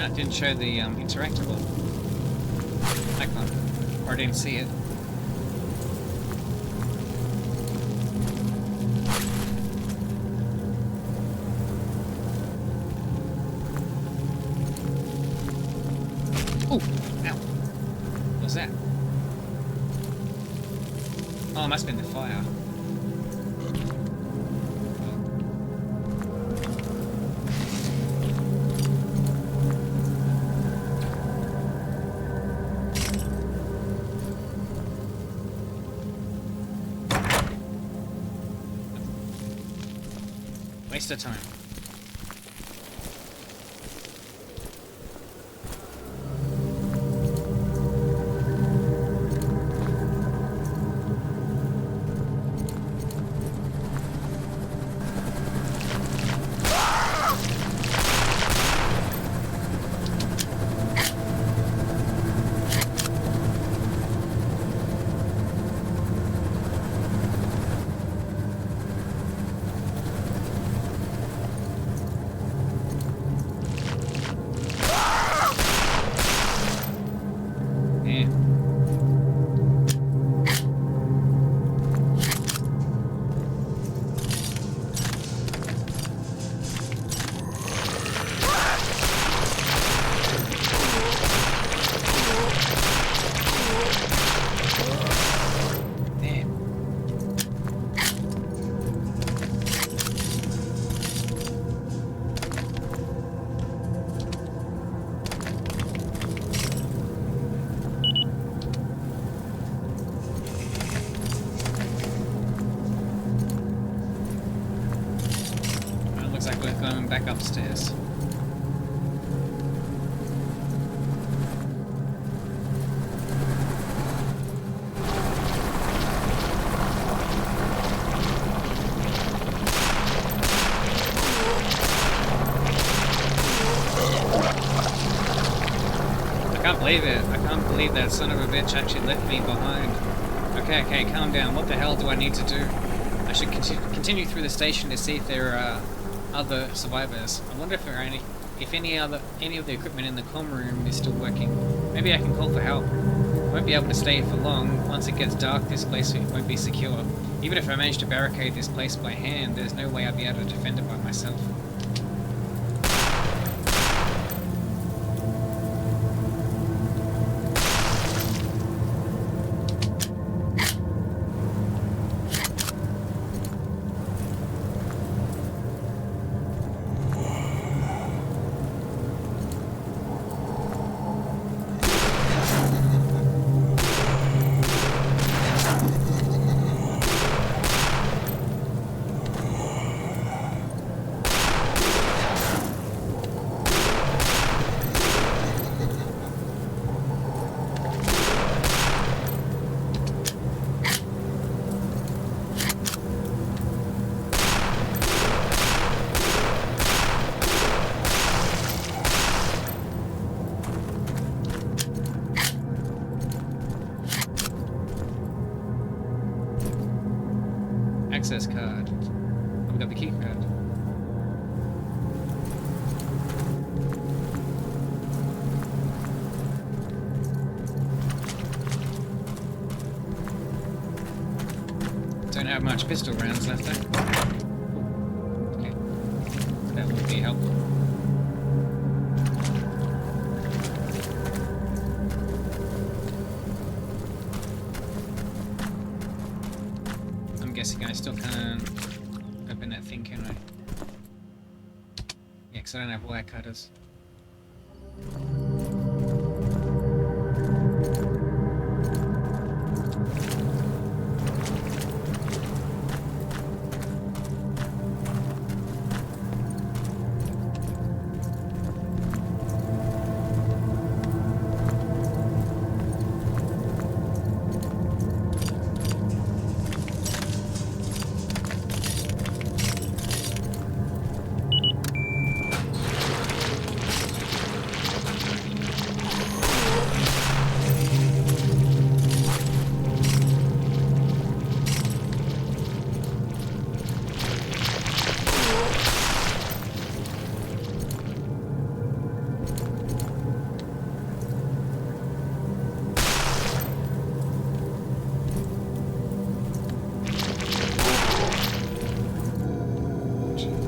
It didn't show the interactable icon, or I didn't see it. Oh, ow! What was that? Oh, it must have been the fire. Waste of time. Going back upstairs. believe it. I can't believe that son of a bitch actually left me behind. Okay, okay, calm down. What the hell do I need to do? I should continue through the station to see if there are other survivors. I wonder if there are any of the equipment in the comm room is still working. Maybe I can call for help. I won't be able to stay here for long. Once it gets dark, this place won't be secure. Even if I manage to barricade this place by hand, there's no way I'll be able to defend it by myself. Access card. Oh, we got the key card. Don't have much pistol rounds left though. Okay. That would be helpful. I'm guessing I still can't open that thing, can I? Yeah, because I don't have wire cutters.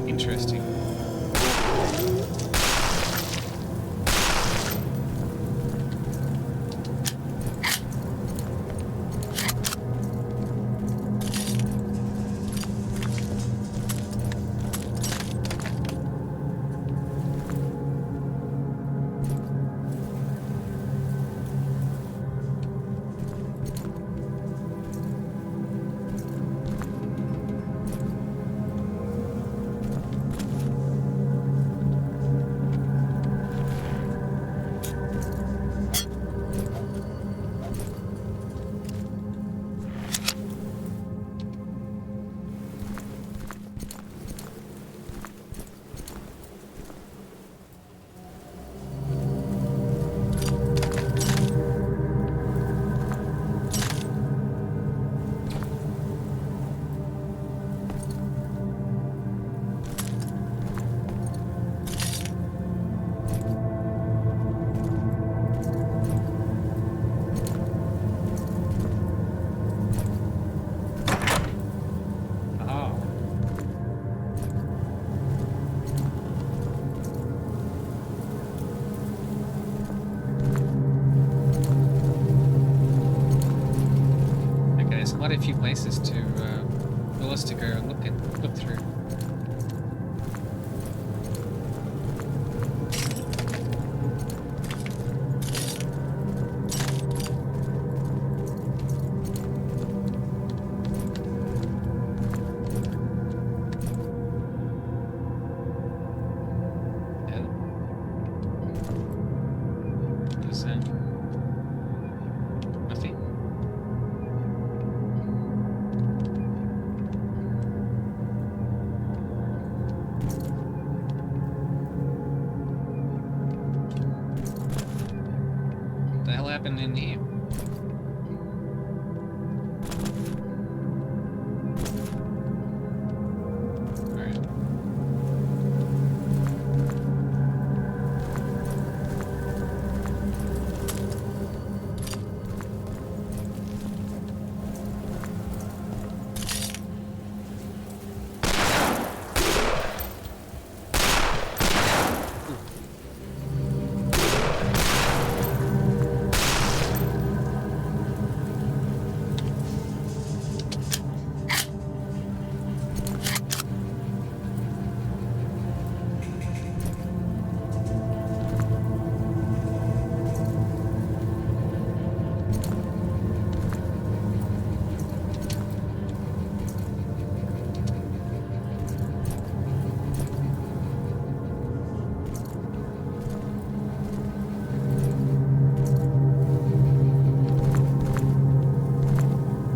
Interesting. Quite a few places to doors to go and look through. Nothing. happened in here?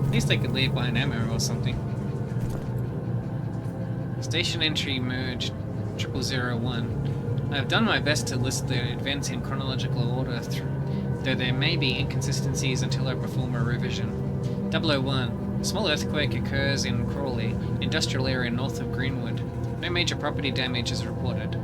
At least they could leave by an ammo or something. Station entry merged 0001. I have done my best to list the events in chronological order, though there may be inconsistencies until I perform a revision. 001. A small earthquake occurs in Crawley, industrial area north of Greenwood. No major property damage is reported.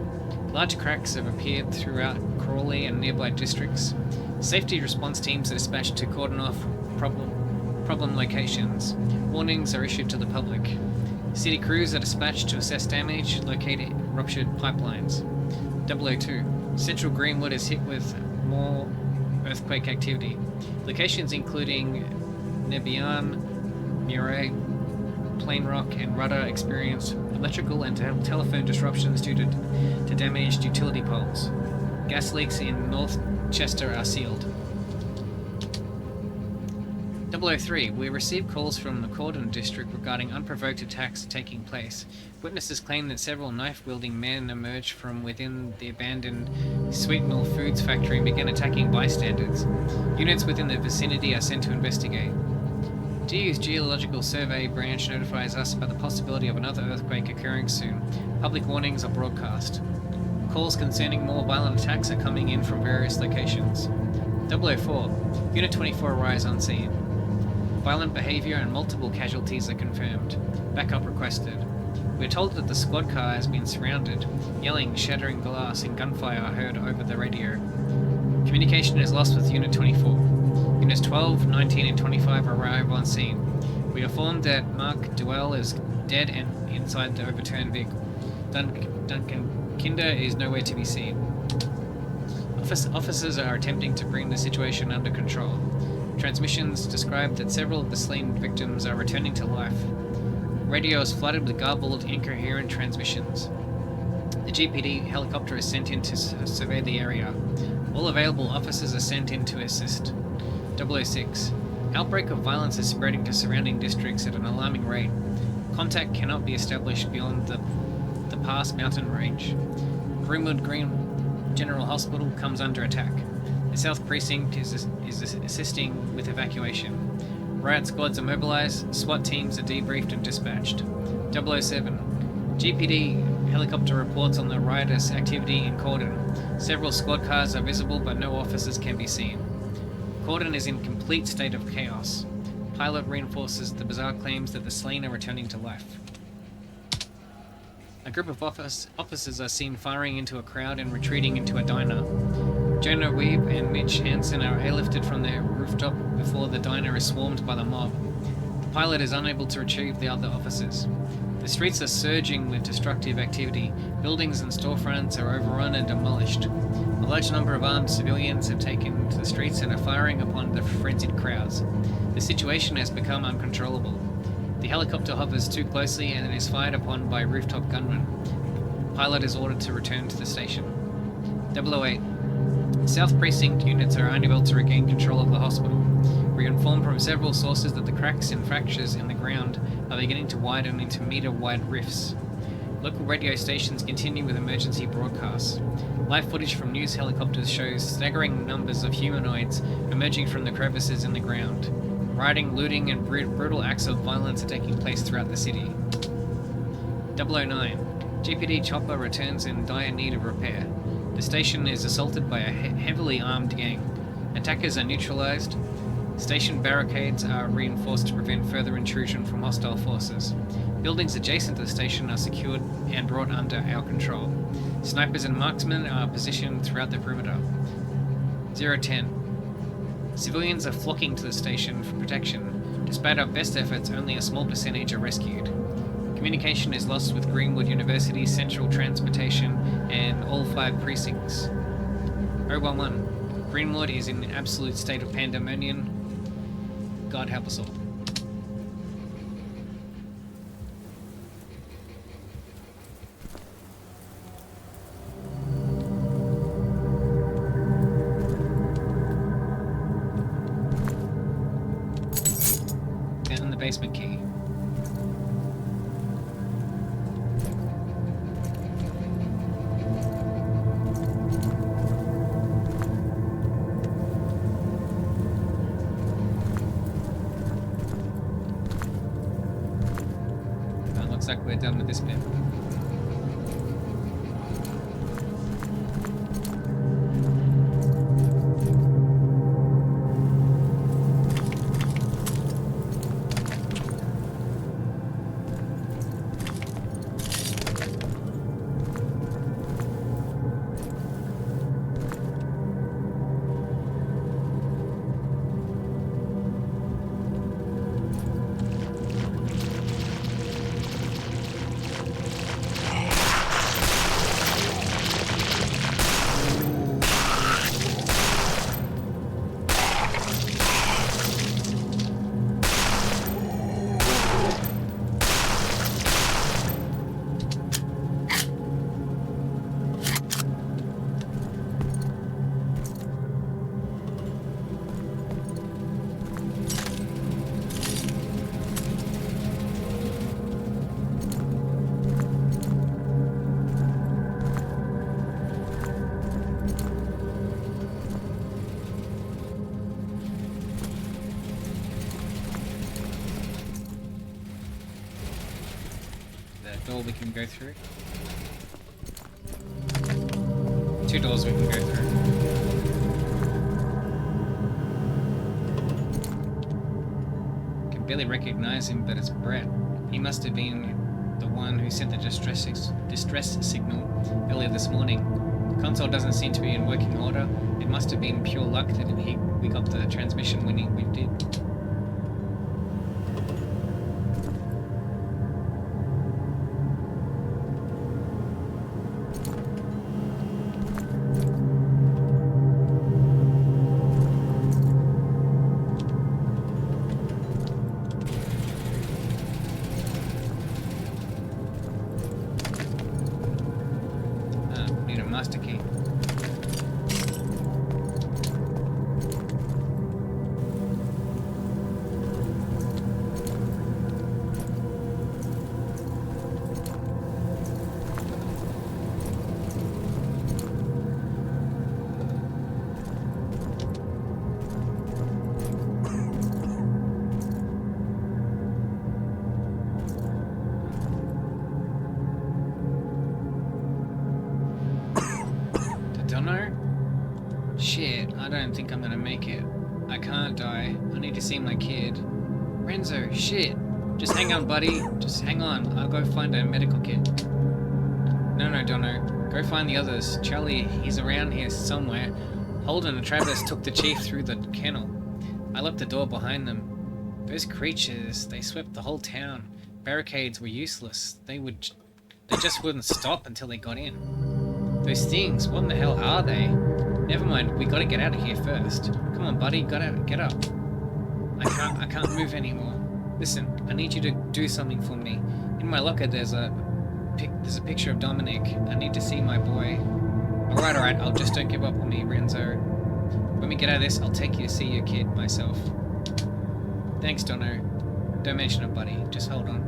Large cracks have appeared throughout Crawley and nearby districts. Safety response teams are dispatched to cordon off problem locations. Warnings are issued to the public. City crews are dispatched to assess damage, locate ruptured pipelines. 002. Central Greenwood is hit with more earthquake activity. Locations including Nebian, Murray, Plain Rock, and Rudder experience electrical and telephone disruptions due to damaged utility poles. Gas leaks in North Chester are sealed. 003. We received calls from the Cordon district regarding unprovoked attacks taking place. Witnesses claim that several knife-wielding men emerged from within the abandoned Sweetmill Foods factory and began attacking bystanders. Units within the vicinity are sent to investigate. GU's Geological Survey branch notifies us about the possibility of another earthquake occurring soon. Public warnings are broadcast. Calls concerning more violent attacks are coming in from various locations. 004. Unit 24 arrives on scene. Violent behavior and multiple casualties are confirmed. Backup requested. We are told that the squad car has been surrounded. Yelling, shattering glass, and gunfire are heard over the radio. Communication is lost with Unit 24. Units 12, 19, and 25 arrive on scene. We are informed that Mark Duell is dead and inside the overturned vehicle. Duncan Kinder is nowhere to be seen. Officers are attempting to bring the situation under control. Transmissions describe that several of the slain victims are returning to life. Radio is flooded with garbled, incoherent transmissions. The GPD helicopter is sent in to survey the area. All available officers are sent in to assist. 006. Outbreak of violence is spreading to surrounding districts at an alarming rate. Contact cannot be established beyond the Pass mountain range. Greenwood General Hospital comes under attack. The South Precinct is assisting with evacuation. Riot squads are mobilized, SWAT teams are debriefed and dispatched. 007. GPD helicopter reports on the riotous activity in Cordon. Several squad cars are visible, but no officers can be seen. Cordon is in complete state of chaos. Pilot reinforces the bizarre claims that the slain are returning to life. A group of officers are seen firing into a crowd and retreating into a diner. Jonah Weeb and Mitch Hansen are airlifted from their rooftop before the diner is swarmed by the mob. The pilot is unable to retrieve the other officers. The streets are surging with destructive activity. Buildings and storefronts are overrun and demolished. A large number of armed civilians have taken to the streets and are firing upon the frenzied crowds. The situation has become uncontrollable. The helicopter hovers too closely and is fired upon by rooftop gunmen. The pilot is ordered to return to the station. 008. South Precinct units are unable to regain control of the hospital. We are informed from several sources that the cracks and fractures in the ground are beginning to widen into meter-wide rifts. Local radio stations continue with emergency broadcasts. Live footage from news helicopters shows staggering numbers of humanoids emerging from the crevices in the ground. Rioting, looting, and brutal acts of violence are taking place throughout the city. 009. GPD chopper returns in dire need of repair. The station is assaulted by a heavily armed gang. Attackers are neutralized. Station barricades are reinforced to prevent further intrusion from hostile forces. Buildings adjacent to the station are secured and brought under our control. Snipers and marksmen are positioned throughout the perimeter. 010. Civilians are flocking to the station for protection. Despite our best efforts, only a small percentage are rescued. Communication is lost with Greenwood University, Central Transportation, and all 5 precincts. 011. Greenwood is in an absolute state of pandemonium. God help us all. Found the basement key. Looks like we're done with this bit. Door we can go through. 2 doors we can go through. Can barely recognize him, but it's Brett. He must have been the one who sent the distress signal earlier this morning. The console doesn't seem to be in working order. It must have been pure luck that we got the transmission when we did. Master key. Shit, I don't think I'm gonna make it. I can't die. I need to see my kid. Renzo, shit. Just hang on, buddy. Just hang on. I'll go find a medical kit. No, Dono. Go find the others. Charlie, he's around here somewhere. Holden and Travis took the chief through the kennel. I locked the door behind them. Those creatures, they swept the whole town. Barricades were useless. They just wouldn't stop until they got in. Those things, what in the hell are they? Never mind, we gotta get out of here first. Come on, buddy, get up. I can't move anymore. Listen, I need you to do something for me. In my locker there's a picture of Dominic. I need to see my boy. Alright, I'll just don't give up on me, Renzo. When we get out of this, I'll take you to see your kid myself. Thanks, Dono. Don't mention it, buddy. Just hold on.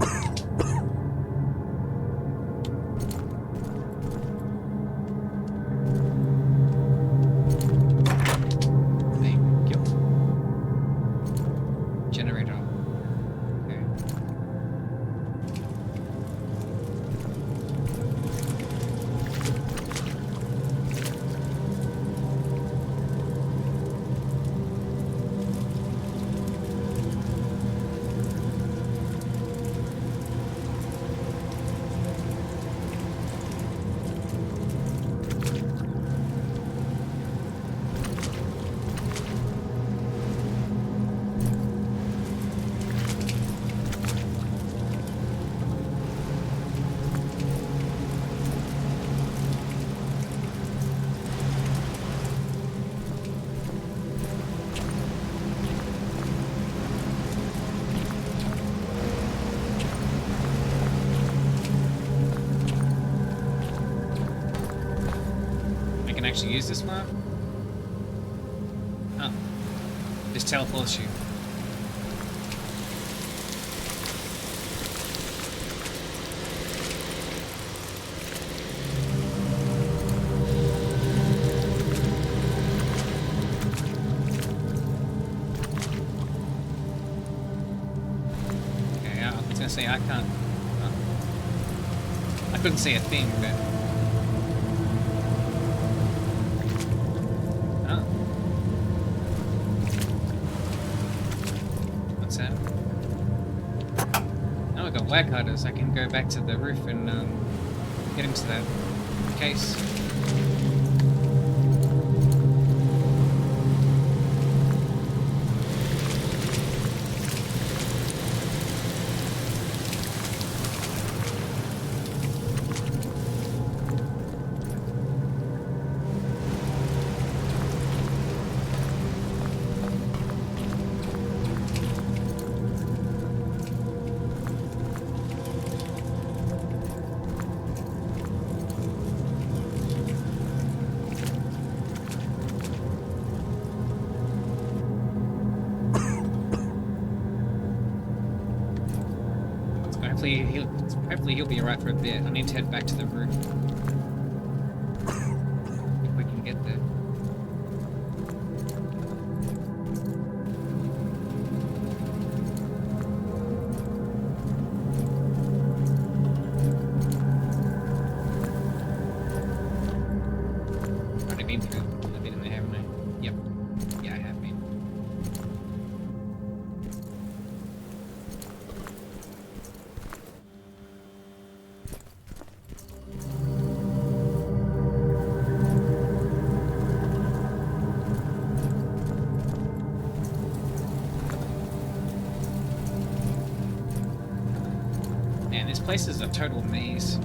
actually use this one? Oh. Just teleports you. Okay, I was gonna say I can't. I couldn't see a thing, but. Oh. What's that? Oh, I got lag hiders. I can go back to the roof and get into that case. Hopefully he'll be alright for a bit. I need to head back to the roof. If we can get there. I've already been through. I've been in there, haven't I? Yep. Yeah, I have been. Man, this place is a total maze.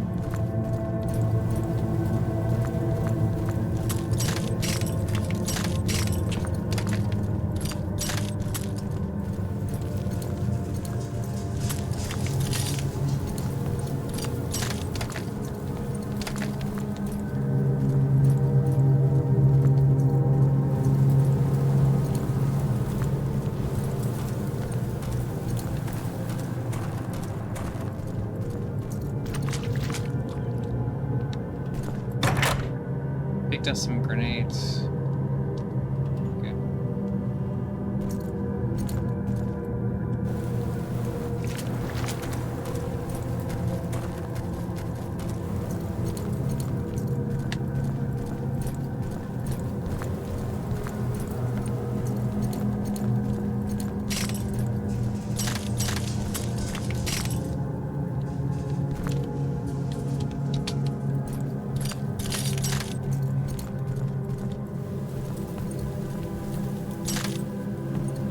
Picked up some grenades. Okay.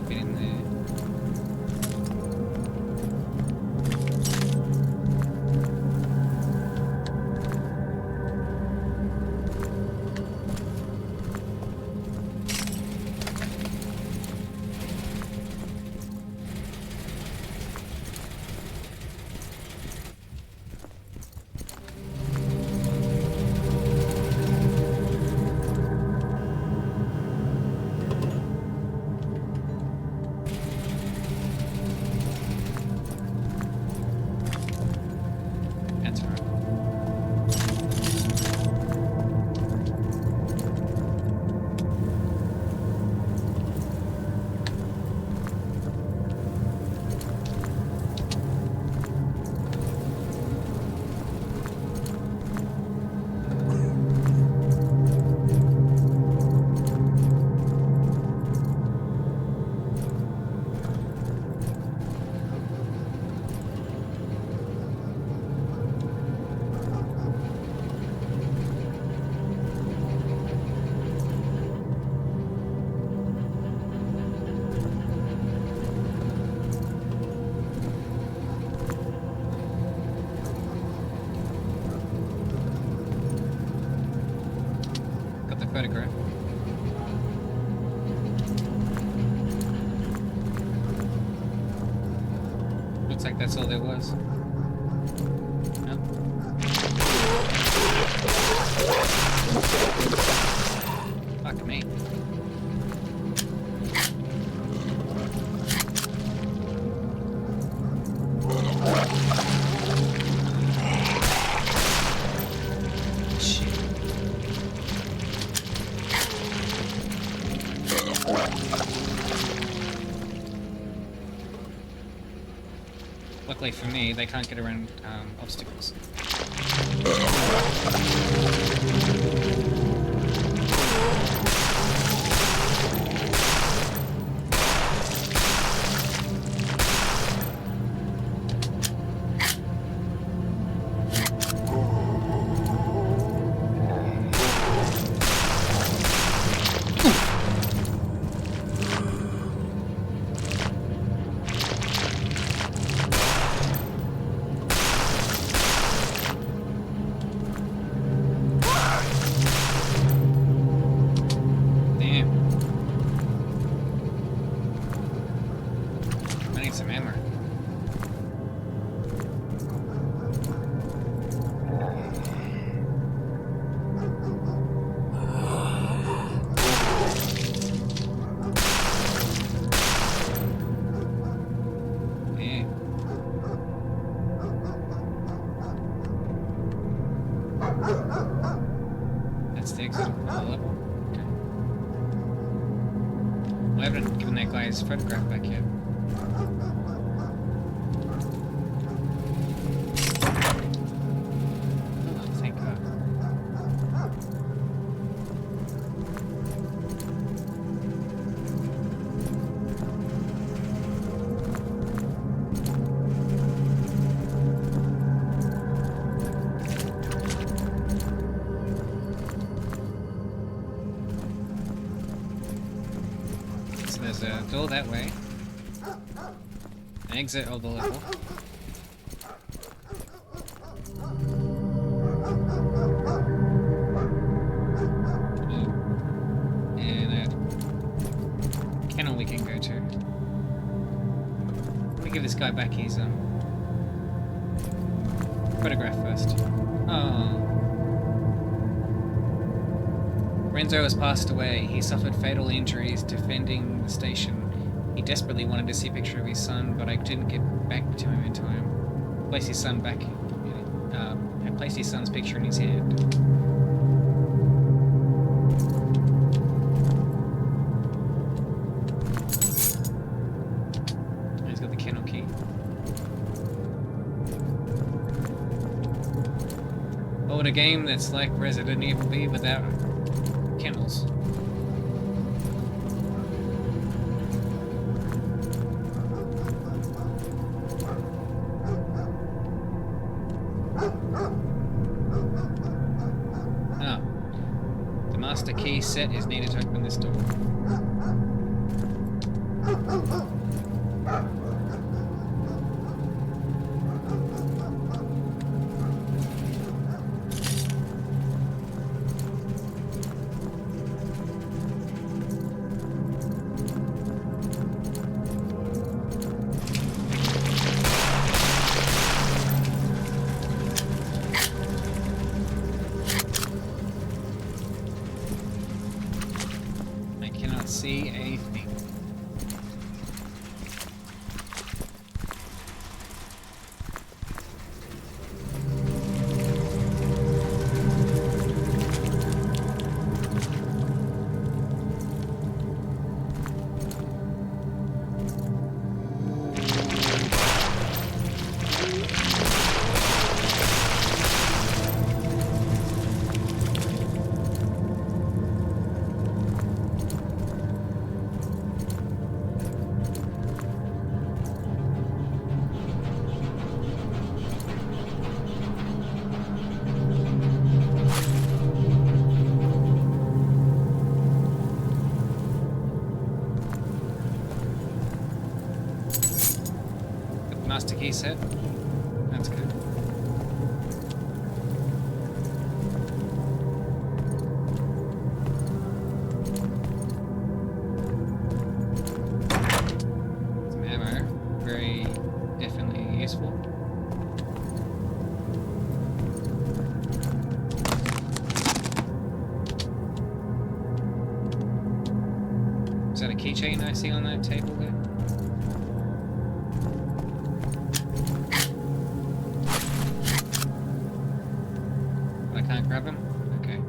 Get in there. That's right. Got the photograph. Looks like that's all there was. No? Luckily for me, they can't get around obstacles. Some hammer. Yeah. That's the exit of the level. Okay. I haven't given that guy his photograph back yet. There's a door that way. An exit of the level. Ooh. And a kennel we can go to. Let me give this guy back his photograph first. Oh. Renzo has passed away. He suffered fatal injuries defending the station. He desperately wanted to see a picture of his son, but I didn't get back to him in time. Place his son back. I placed his son's picture in his hand. He's got the kennel key. What would a game that's like Resident Evil be without kennels? Ah, the master key set is needed to open this door. See a thing. Master key set. That's good. Some ammo. Very definitely useful. Is that a keychain I see on that table there? Grab him? Okay.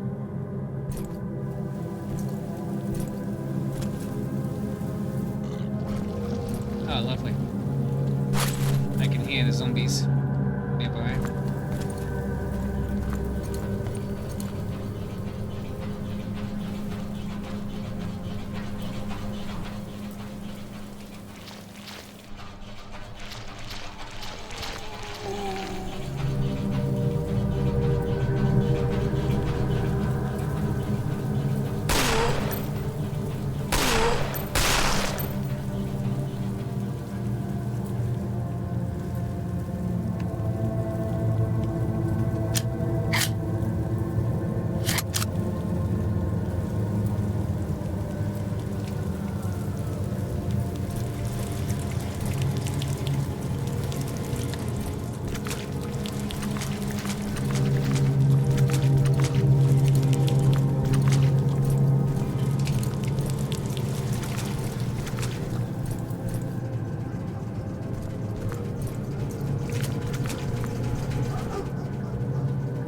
Oh, lovely. I can hear the zombies nearby.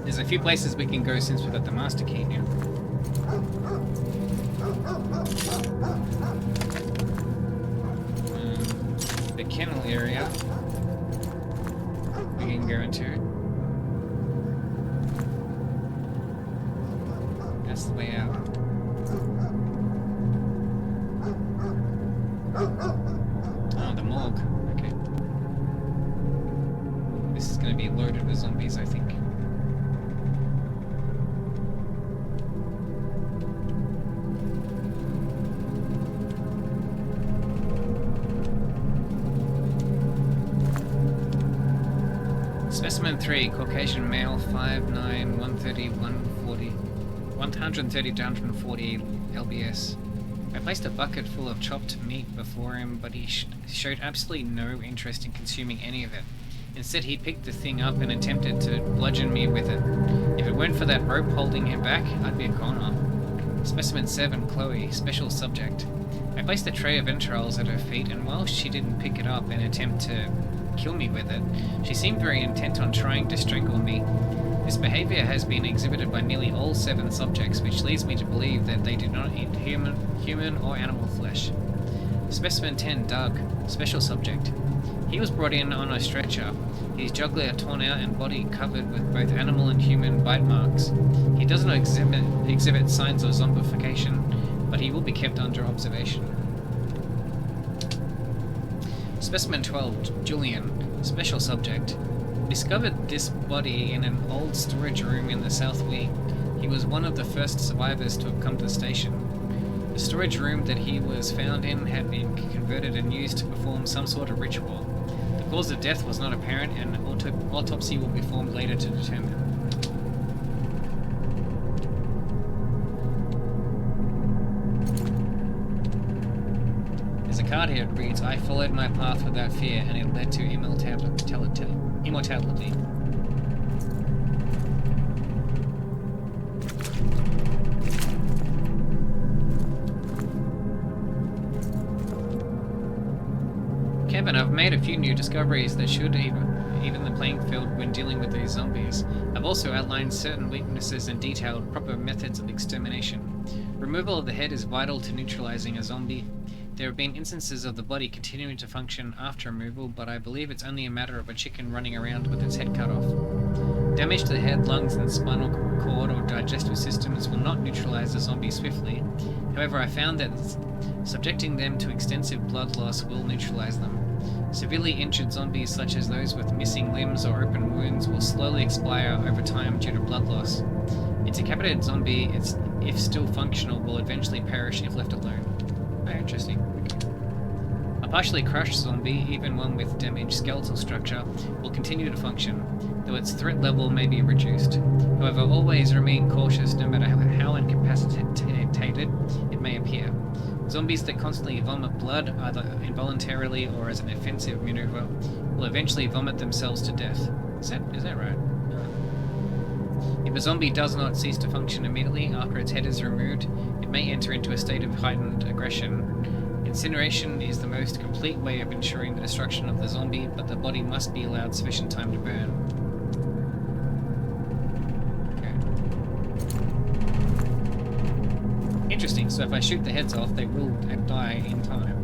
There's a few places we can go since we've got the master key now. The kennel area we can go into. That's the way out. Oh, the morgue. Okay. This is going to be loaded with zombies, I think. Specimen 3, Caucasian male, 5'9", 130, 140, 130 to 140 lbs. I placed a bucket full of chopped meat before him, but he showed absolutely no interest in consuming any of it. Instead, he picked the thing up and attempted to bludgeon me with it. If it weren't for that rope holding him back, I'd be a goner. Specimen 7, Chloe, special subject. I placed a tray of entrails at her feet, and while she didn't pick it up and attempt to kill me with it, she seemed very intent on trying to strangle me. This behavior has been exhibited by nearly all 7 subjects, which leads me to believe that they do not eat human or animal flesh. Specimen 10, Doug, special subject. He was brought in on a stretcher, his jugular torn out and body covered with both animal and human bite marks. He does not exhibit signs of zombification, but he will be kept under observation. Specimen 12, Julian, special subject. Discovered this body in an old storage room in the south wing. He was one of the first survivors to have come to the station. The storage room that he was found in had been converted and used to perform some sort of ritual. The cause of death was not apparent, and an autopsy will be performed later to determine. There's a card here. It reads, I followed my path without fear, and it led to immortality. Kevin, I've made a few new discoveries that should even the playing field when dealing with these zombies. I've also outlined certain weaknesses and detailed proper methods of extermination. Removal of the head is vital to neutralizing a zombie. There have been instances of the body continuing to function after removal, but I believe it's only a matter of a chicken running around with its head cut off. Damage to the head, lungs, and spinal cord or digestive systems will not neutralize the zombie swiftly. However, I found that subjecting them to extensive blood loss will neutralize them. Severely injured zombies, such as those with missing limbs or open wounds, will slowly expire over time due to blood loss. A decapitated zombie, if still functional, will eventually perish if left alone. Oh, interesting. A partially crushed zombie, even one with damaged skeletal structure, will continue to function, though its threat level may be reduced. However, always remain cautious no matter how incapacitated it may appear. Zombies that constantly vomit blood, either involuntarily or as an offensive maneuver, will eventually vomit themselves to death. Is that right? If a zombie does not cease to function immediately after its head is removed, it may enter into a state of heightened aggression. Incineration is the most complete way of ensuring the destruction of the zombie, but the body must be allowed sufficient time to burn. Okay. Interesting, so if I shoot the heads off, they will die in time.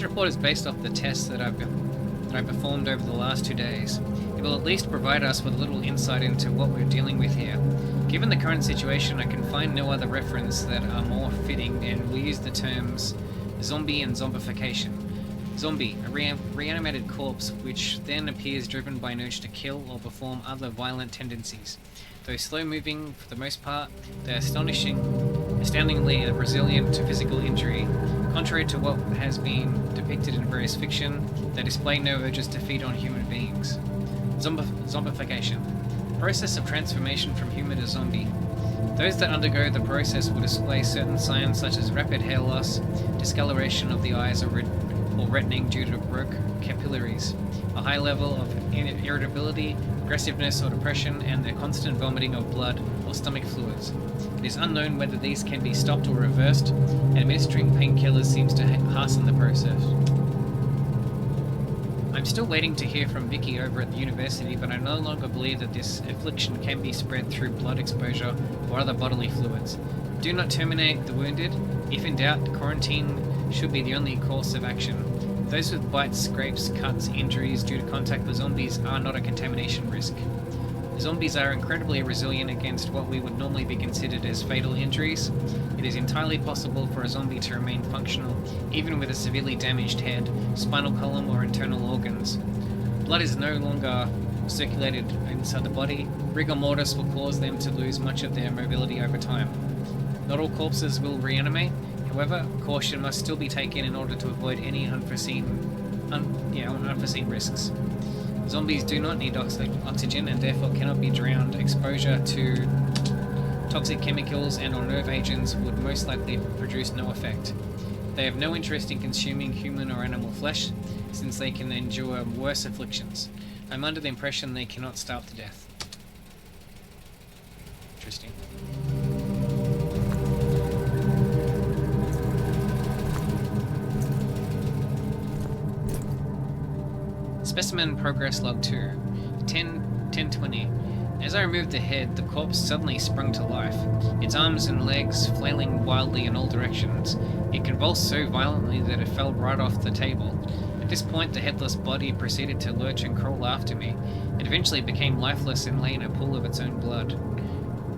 This report is based off the tests that I performed over the last 2 days. It will at least provide us with a little insight into what we're dealing with here. Given the current situation, I can find no other reference that are more fitting, and we'll use the terms zombie and zombification. Zombie, a reanimated corpse which then appears driven by an urge to kill or perform other violent tendencies. Though slow-moving for the most part, they are astoundingly resilient to physical injury. Contrary to what has been depicted in various fiction, they display no urges to feed on human beings. Zombification. Process of transformation from human to zombie. Those that undergo the process will display certain signs such as rapid hair loss, discoloration of the eyes or reddening due to broke capillaries, a high level of irritability, aggressiveness or depression, and the constant vomiting of blood or stomach fluids. It is unknown whether these can be stopped or reversed, and administering painkillers seems to hasten the process. I'm still waiting to hear from Vicky over at the university, but I no longer believe that this affliction can be spread through blood exposure or other bodily fluids. Do not terminate the wounded. If in doubt, quarantine should be the only course of action. Those with bites, scrapes, cuts, injuries due to contact with zombies are not a contamination risk. Zombies are incredibly resilient against what we would normally be considered as fatal injuries. It is entirely possible for a zombie to remain functional, even with a severely damaged head, spinal column, or internal organs. Blood is no longer circulated inside the body. Rigor mortis will cause them to lose much of their mobility over time. Not all corpses will reanimate. However, caution must still be taken in order to avoid any unforeseen risks. Zombies do not need oxygen and therefore cannot be drowned. Exposure to toxic chemicals and or nerve agents would most likely produce no effect. They have no interest in consuming human or animal flesh, since they can endure worse afflictions. I'm under the impression they cannot starve to death. Interesting. Specimen Progress Log 2, 1020. As I removed the head, the corpse suddenly sprung to life, its arms and legs flailing wildly in all directions. It convulsed so violently that it fell right off the table. At this point, the headless body proceeded to lurch and crawl after me. It eventually became lifeless and lay in a pool of its own blood.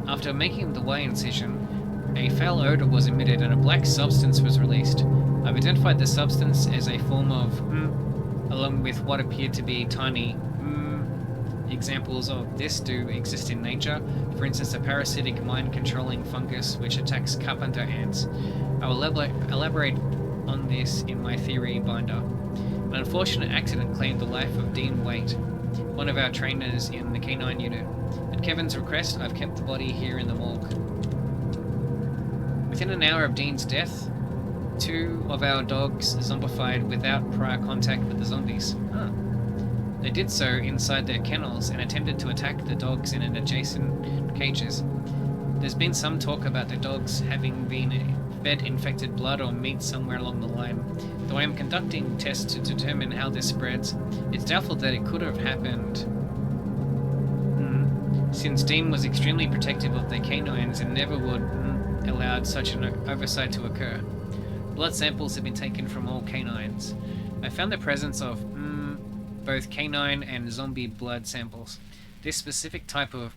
After making the Y incision, a foul odor was emitted and a black substance was released. I've identified the substance as a form of along with what appeared to be tiny examples of this do exist in nature, for instance a parasitic mind-controlling fungus which attacks carpenter ants. I will elaborate on this in my theory binder. An unfortunate accident claimed the life of Dean Waite, one of our trainers in the K9 unit. At Kevin's request, I've kept the body here in the morgue. Within an hour of Dean's death, 2 of our dogs zombified without prior contact with the zombies. They did so inside their kennels and attempted to attack the dogs in an adjacent cages. There's been some talk about the dogs having been fed infected blood or meat somewhere along the line. Though I am conducting tests to determine how this spreads, it's doubtful that it could have happened. Since Dean was extremely protective of their canines and never would allowed such an oversight to occur. Blood samples have been taken from all canines. I found the presence of both canine and zombie blood samples. This specific type of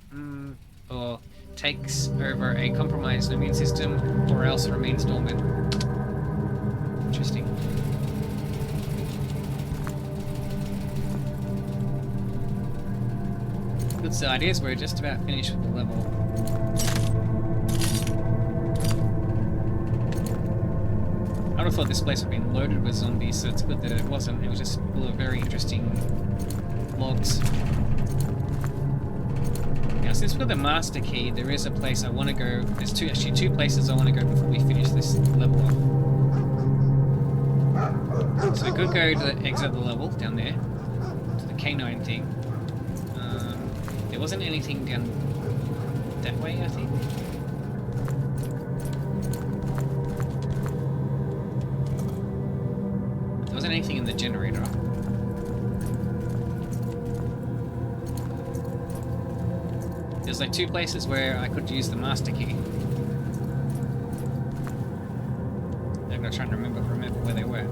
or takes over a compromised immune system or else remains dormant. Interesting. Good, so ideas, we're just about finished with the level. I would have thought this place would have been loaded with zombies, so it's good that it wasn't. It was just full of very interesting logs. Now, since we've got the master key, there is a place I want to go. There's actually two places I want to go before we finish this level off. So I could go to exit the level down there, to the canine thing. There wasn't anything down that way, I think. There wasn't anything in the generator. There's like two places where I could use the master key. I'm gonna try and remember where they were.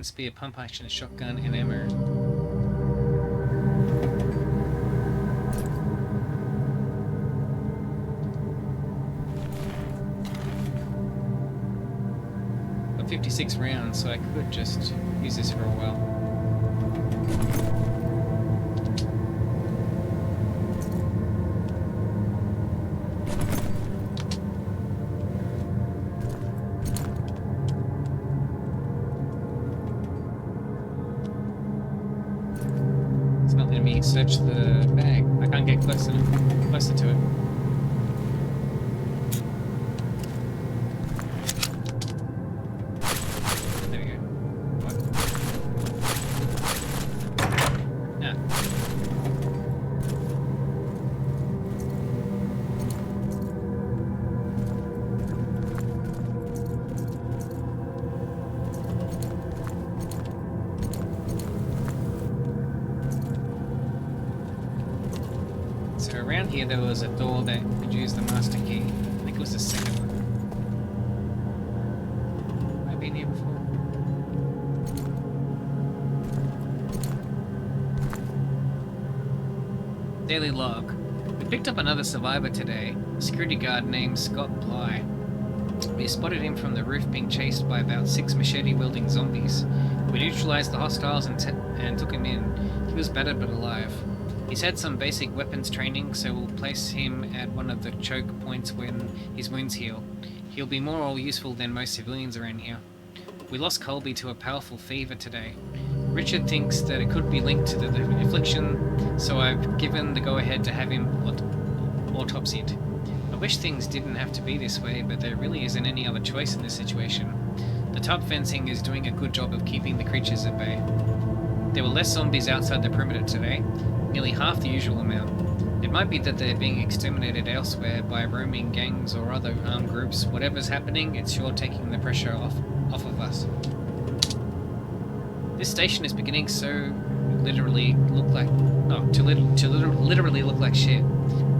hand spear, pump action, shotgun, and ammo. Got 56 rounds, so I could just use this for a while. Search the bag. I can't get closer to it. There we go. What? Ah. So around here there was a door that could use the master key. I think it was the second one. Have I been here before? Daily log. We picked up another survivor today, a security guard named Scott Bly. We spotted him from the roof being chased by about 6 machete-wielding zombies. We neutralized the hostiles and took him in. He was battered but alive. He's had some basic weapons training, so we'll place him at one of the choke points when his wounds heal. He'll be more useful than most civilians around here. We lost Colby to a powerful fever today. Richard thinks that it could be linked to the affliction, so I've given the go-ahead to have him autopsied. I wish things didn't have to be this way, but there really isn't any other choice in this situation. The top fencing is doing a good job of keeping the creatures at bay. There were less zombies outside the perimeter today, nearly half the usual amount. It might be that they're being exterminated elsewhere by roaming gangs or other armed groups. Whatever's happening, it's sure taking the pressure off of us. This station is beginning to literally look like shit.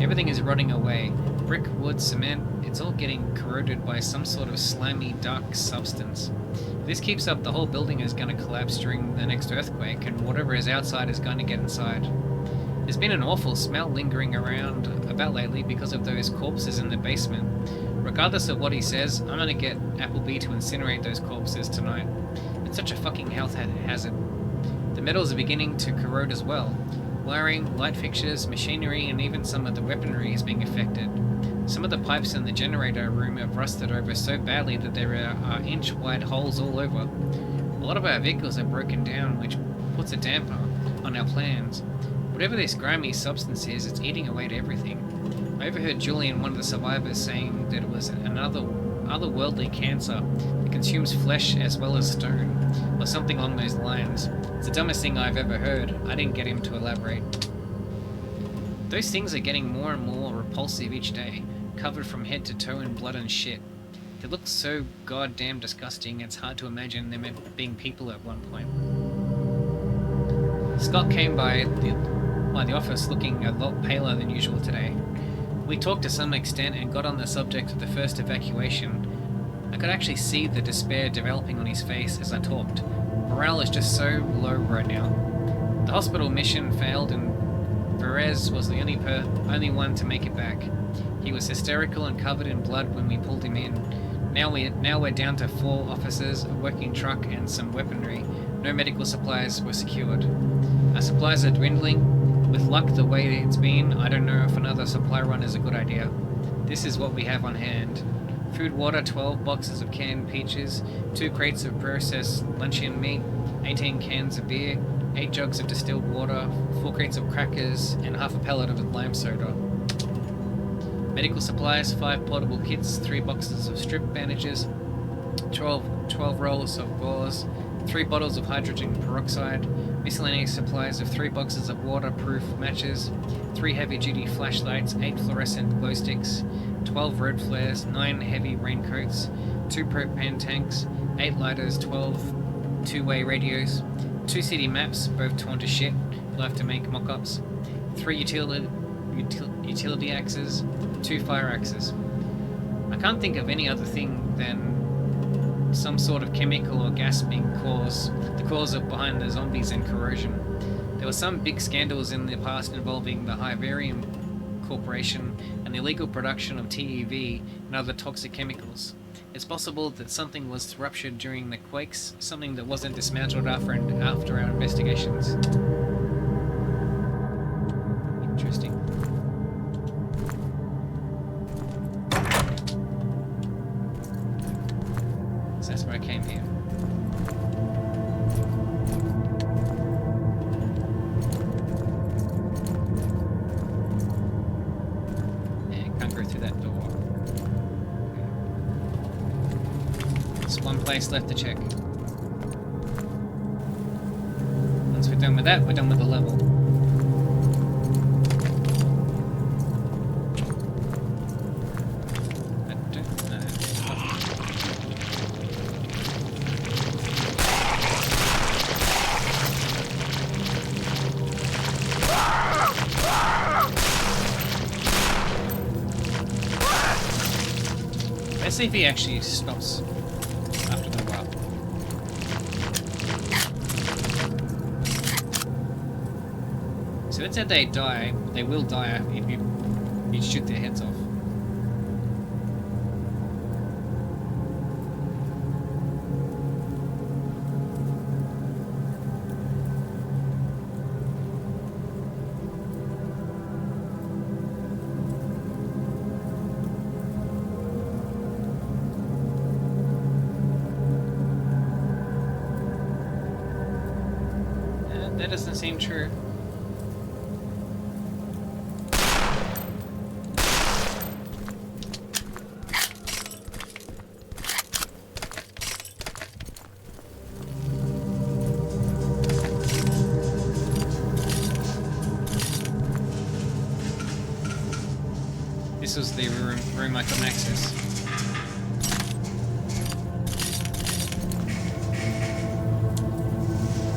Everything is rotting away. Brick, wood, cement, it's all getting corroded by some sort of slimy, dark substance. If this keeps up, the whole building is going to collapse during the next earthquake, and whatever is outside is going to get inside. There's been an awful smell lingering around about lately because of those corpses in the basement. Regardless of what he says, I'm gonna get Appleby to incinerate those corpses tonight. It's such a fucking health hazard. The metals are beginning to corrode as well. Wiring, light fixtures, machinery, and even some of the weaponry is being affected. Some of the pipes in the generator room have rusted over so badly that there are inch-wide holes all over. A lot of our vehicles are broken down, which puts a damper on our plans. Whatever this grimy substance is, it's eating away at everything. I overheard Julian, one of the survivors, saying that it was another otherworldly cancer that consumes flesh as well as stone, or something along those lines. It's the dumbest thing I've ever heard. I didn't get him to elaborate. Those things are getting more and more repulsive each day, covered from head to toe in blood and shit. They look so goddamn disgusting, it's hard to imagine them being people at one point. Scott came by the office looking a lot paler than usual today. We talked to some extent and got on the subject of the first evacuation. I could actually see the despair developing on his face as I talked. Morale is just so low right now. The hospital mission failed and Perez was the only one to make it back. He was hysterical and covered in blood when we pulled him in. Now we're down to 4 officers, a working truck, and some weaponry. No medical supplies were secured. Our supplies are dwindling. With luck the way it's been, I don't know if another supply run is a good idea. This is what we have on hand. Food, water, 12 boxes of canned peaches, 2 crates of processed luncheon meat, 18 cans of beer, 8 jugs of distilled water, 4 crates of crackers, and half a pellet of lime soda. Medical supplies, 5 portable kits, 3 boxes of strip bandages, 12 rolls of gauze, 3 bottles of hydrogen peroxide, miscellaneous supplies of 3 boxes of waterproof matches, 3 heavy-duty flashlights, 8 fluorescent glow sticks, 12 road flares, 9 heavy raincoats, 2 propane tanks, 8 lighters, 12 two-way radios, 2 city maps, both torn to shit, we'll have to make mock-ups, 3 utility axes, 2 fire axes. I can't think of any other thing than some sort of chemical or gas being the cause of behind the zombies and corrosion. There were some big scandals in the past involving the Hyvarium Corporation and the illegal production of TEV and other toxic chemicals. It's possible that something was ruptured during the quakes, something that wasn't dismantled after our investigations. Interesting. So that's where I came here. Through that door. There's one place left to check. Once we're done with that, we're done with the level. I don't know. Let's see if he actually stops after a while. So let's say they die. They will die if you shoot their heads off. That doesn't seem true. This was the room I couldn't access.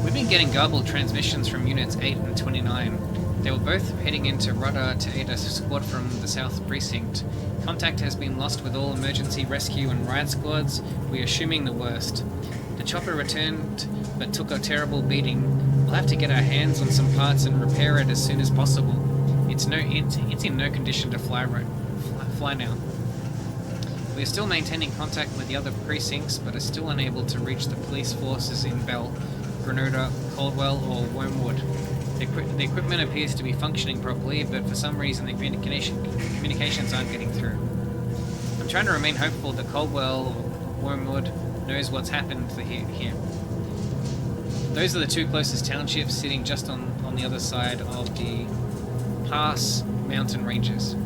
We've been getting garbled transmissions from Units 8 and 29. They were both heading into Rudder to aid a squad from the South Precinct. Contact has been lost with all emergency rescue and riot squads. We are assuming the worst. The chopper returned, but took a terrible beating. We'll have to get our hands on some parts and repair it as soon as possible. It's in no condition to fly now. We are still maintaining contact with the other precincts, but are still unable to reach the police forces in Bell, Grenada, Caldwell, or Wormwood. The equipment appears to be functioning properly, but for some reason the communications aren't getting through. I'm trying to remain hopeful that Caldwell or Wormwood knows what's happened here. Those are the two closest townships, sitting just on the other side of the Pass mountain ranges.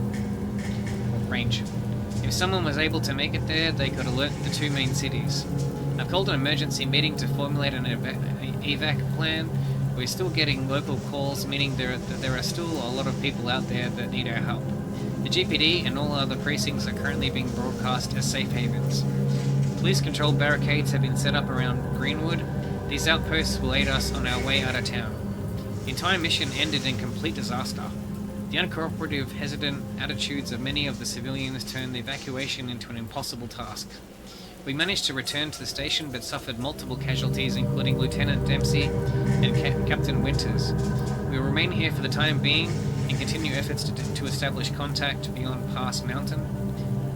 Range. If someone was able to make it there, they could alert the two main cities. I've called an emergency meeting to formulate an evac plan. We're still getting local calls, meaning there are still a lot of people out there that need our help. The GPD and all other precincts are currently being broadcast as safe havens. Police-controlled barricades have been set up around Greenwood. These outposts will aid us on our way out of town. The entire mission ended in complete disaster. The uncooperative, hesitant attitudes of many of the civilians turned the evacuation into an impossible task. We managed to return to the station but suffered multiple casualties, including Lieutenant Dempsey and Captain Winters. We will remain here for the time being and continue efforts to establish contact beyond Pass Mountain.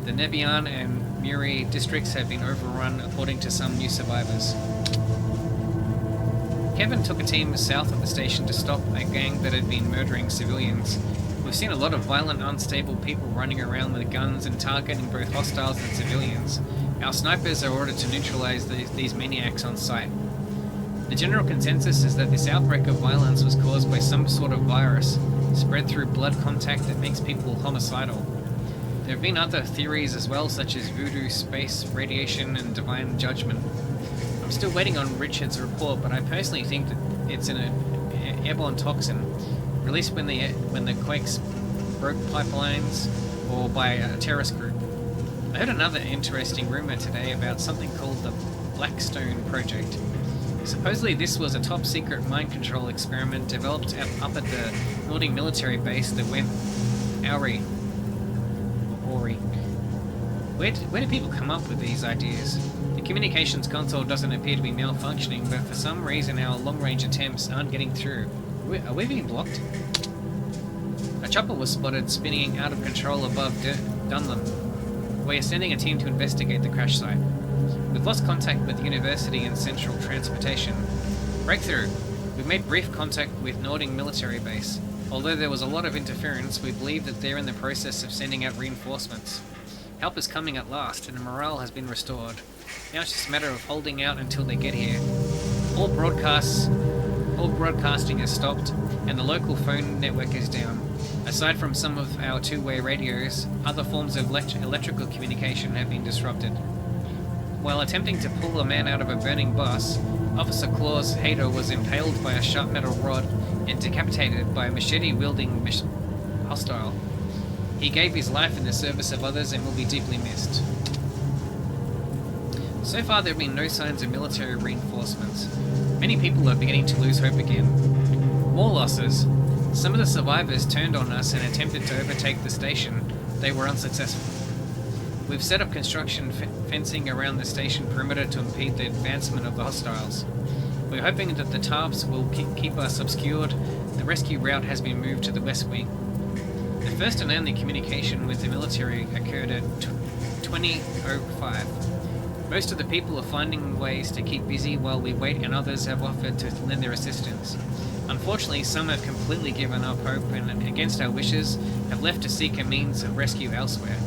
The Nebian and Muri districts have been overrun, according to some new survivors. Kevin took a team south of the station to stop a gang that had been murdering civilians. We've seen a lot of violent, unstable people running around with guns and targeting both hostiles and civilians. Our snipers are ordered to neutralize these maniacs on sight. The general consensus is that this outbreak of violence was caused by some sort of virus, spread through blood contact that makes people homicidal. There have been other theories as well, such as voodoo, space, radiation, and divine judgment. I'm still waiting on Richard's report, but I personally think that it's an airborne toxin released when the quakes broke pipelines or by a terrorist group. I heard another interesting rumor today about something called the Blackstone Project. Supposedly this was a top-secret mind control experiment developed up at the Nordic military base that went Where do people come up with these ideas? The communications console doesn't appear to be malfunctioning, but for some reason our long-range attempts aren't getting through. Are we being blocked? A chopper was spotted spinning out of control above Dunlop. We are sending a team to investigate the crash site. We've lost contact with the University and Central Transportation. Breakthrough! We've made brief contact with Nording Military Base. Although there was a lot of interference, we believe that they're in the process of sending out reinforcements. Help is coming at last, and morale has been restored. Now it's just a matter of holding out until they get here. All broadcasting is stopped, and the local phone network is down. Aside from some of our two-way radios, other forms of electrical communication have been disrupted. While attempting to pull a man out of a burning bus, Officer Claus Hader was impaled by a sharp metal rod and decapitated by a machete-wielding hostile. He gave his life in the service of others and will be deeply missed. So far there have been no signs of military reinforcements. Many people are beginning to lose hope again. More losses. Some of the survivors turned on us and attempted to overtake the station. They were unsuccessful. We've set up construction fencing around the station perimeter to impede the advancement of the hostiles. We're hoping that the tarps will keep us obscured. The rescue route has been moved to the west wing. The first and only communication with the military occurred at 20:05. Most of the people are finding ways to keep busy while we wait, and others have offered to lend their assistance. Unfortunately, some have completely given up hope and, against our wishes, have left to seek a means of rescue elsewhere.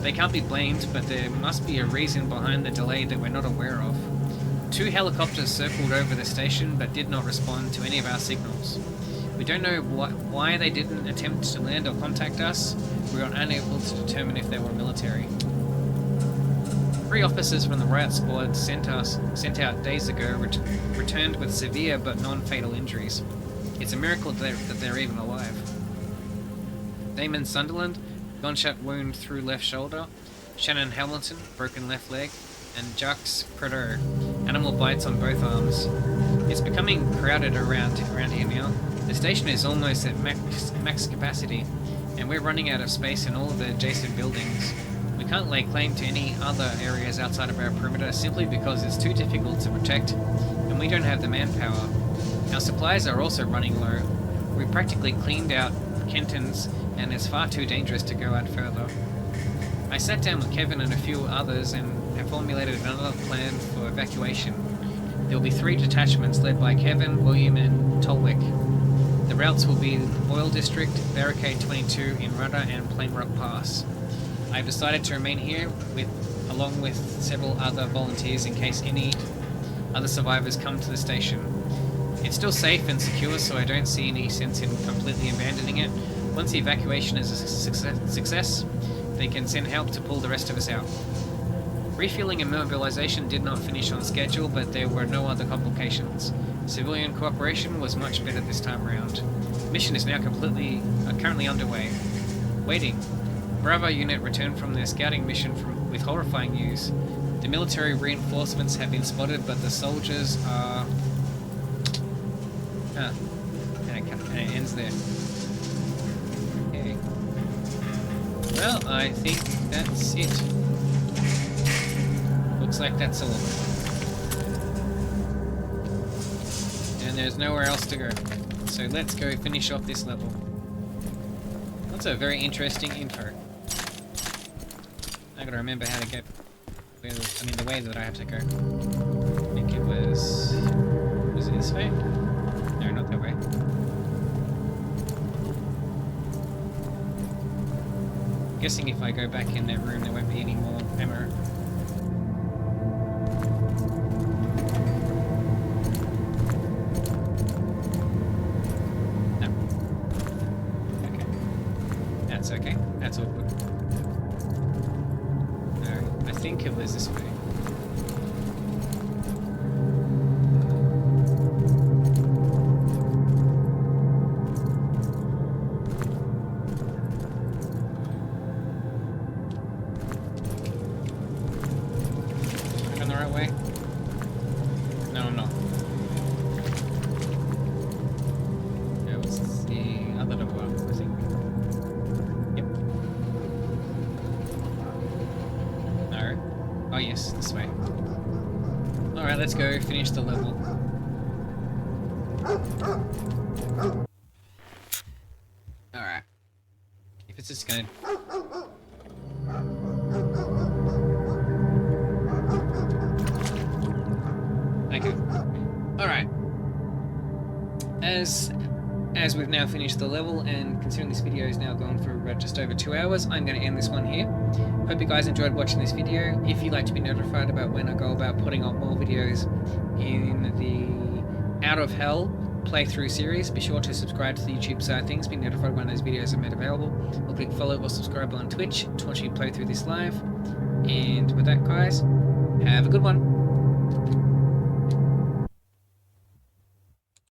They can't be blamed, but there must be a reason behind the delay that we're not aware of. 2 helicopters circled over the station but did not respond to any of our signals. We don't know why they didn't attempt to land or contact us. We are unable to determine if they were military. 3 officers from the riot squad sent out days ago returned with severe but non-fatal injuries. It's a miracle that they're even alive. Damon Sunderland, gunshot wound through left shoulder. Shannon Hamilton, broken left leg. And Jacques Prideaux, animal bites on both arms. It's becoming crowded around here now. The station is almost at max capacity, and we're running out of space in all of the adjacent buildings. We can't lay claim to any other areas outside of our perimeter simply because it's too difficult to protect, and we don't have the manpower. Our supplies are also running low. We practically cleaned out Kenton's, and it's far too dangerous to go out further. I sat down with Kevin and a few others and have formulated another plan for evacuation. There will be 3 detachments led by Kevin, William, and Tolwick. The routes will be Oil District, Barricade 22 in Rudder, and Plain Rock Pass. I've decided to remain here along with several other volunteers in case any other survivors come to the station. It's still safe and secure, so I don't see any sense in completely abandoning it. Once the evacuation is a success, they can send help to pull the rest of us out. Refueling and mobilization did not finish on schedule, but there were no other complications. Civilian cooperation was much better this time around. Mission is now currently underway. Waiting. Bravo unit returned from their scouting mission with horrifying news. The military reinforcements have been spotted, but the soldiers are... and it ends there. Okay. Well, I think that's it. Looks like that's all. And there's nowhere else to go. So let's go finish off this level. That's a very interesting info. I gotta remember how to get... the way that I have to go. I think it was... Was it this way? No, not that way. I'm guessing if I go back in that room there won't be any more ammo. No. Okay. That's okay. That's all good. No, I think it was this way. Oh yes, this way. Alright, let's go finish the level. Alright. If it's just gonna... Okay. Alright. As we've now finished the level, and considering this video is now gone for just over 2 hours, I'm going to end this one here. Hope you guys enjoyed watching this video. If you'd like to be notified about when I go about putting up more videos in the Out of Hell playthrough series, be sure to subscribe to the YouTube side of things, be notified when those videos are made available, or click follow or subscribe on Twitch to watch me play through this live. And with that, guys, have a good one.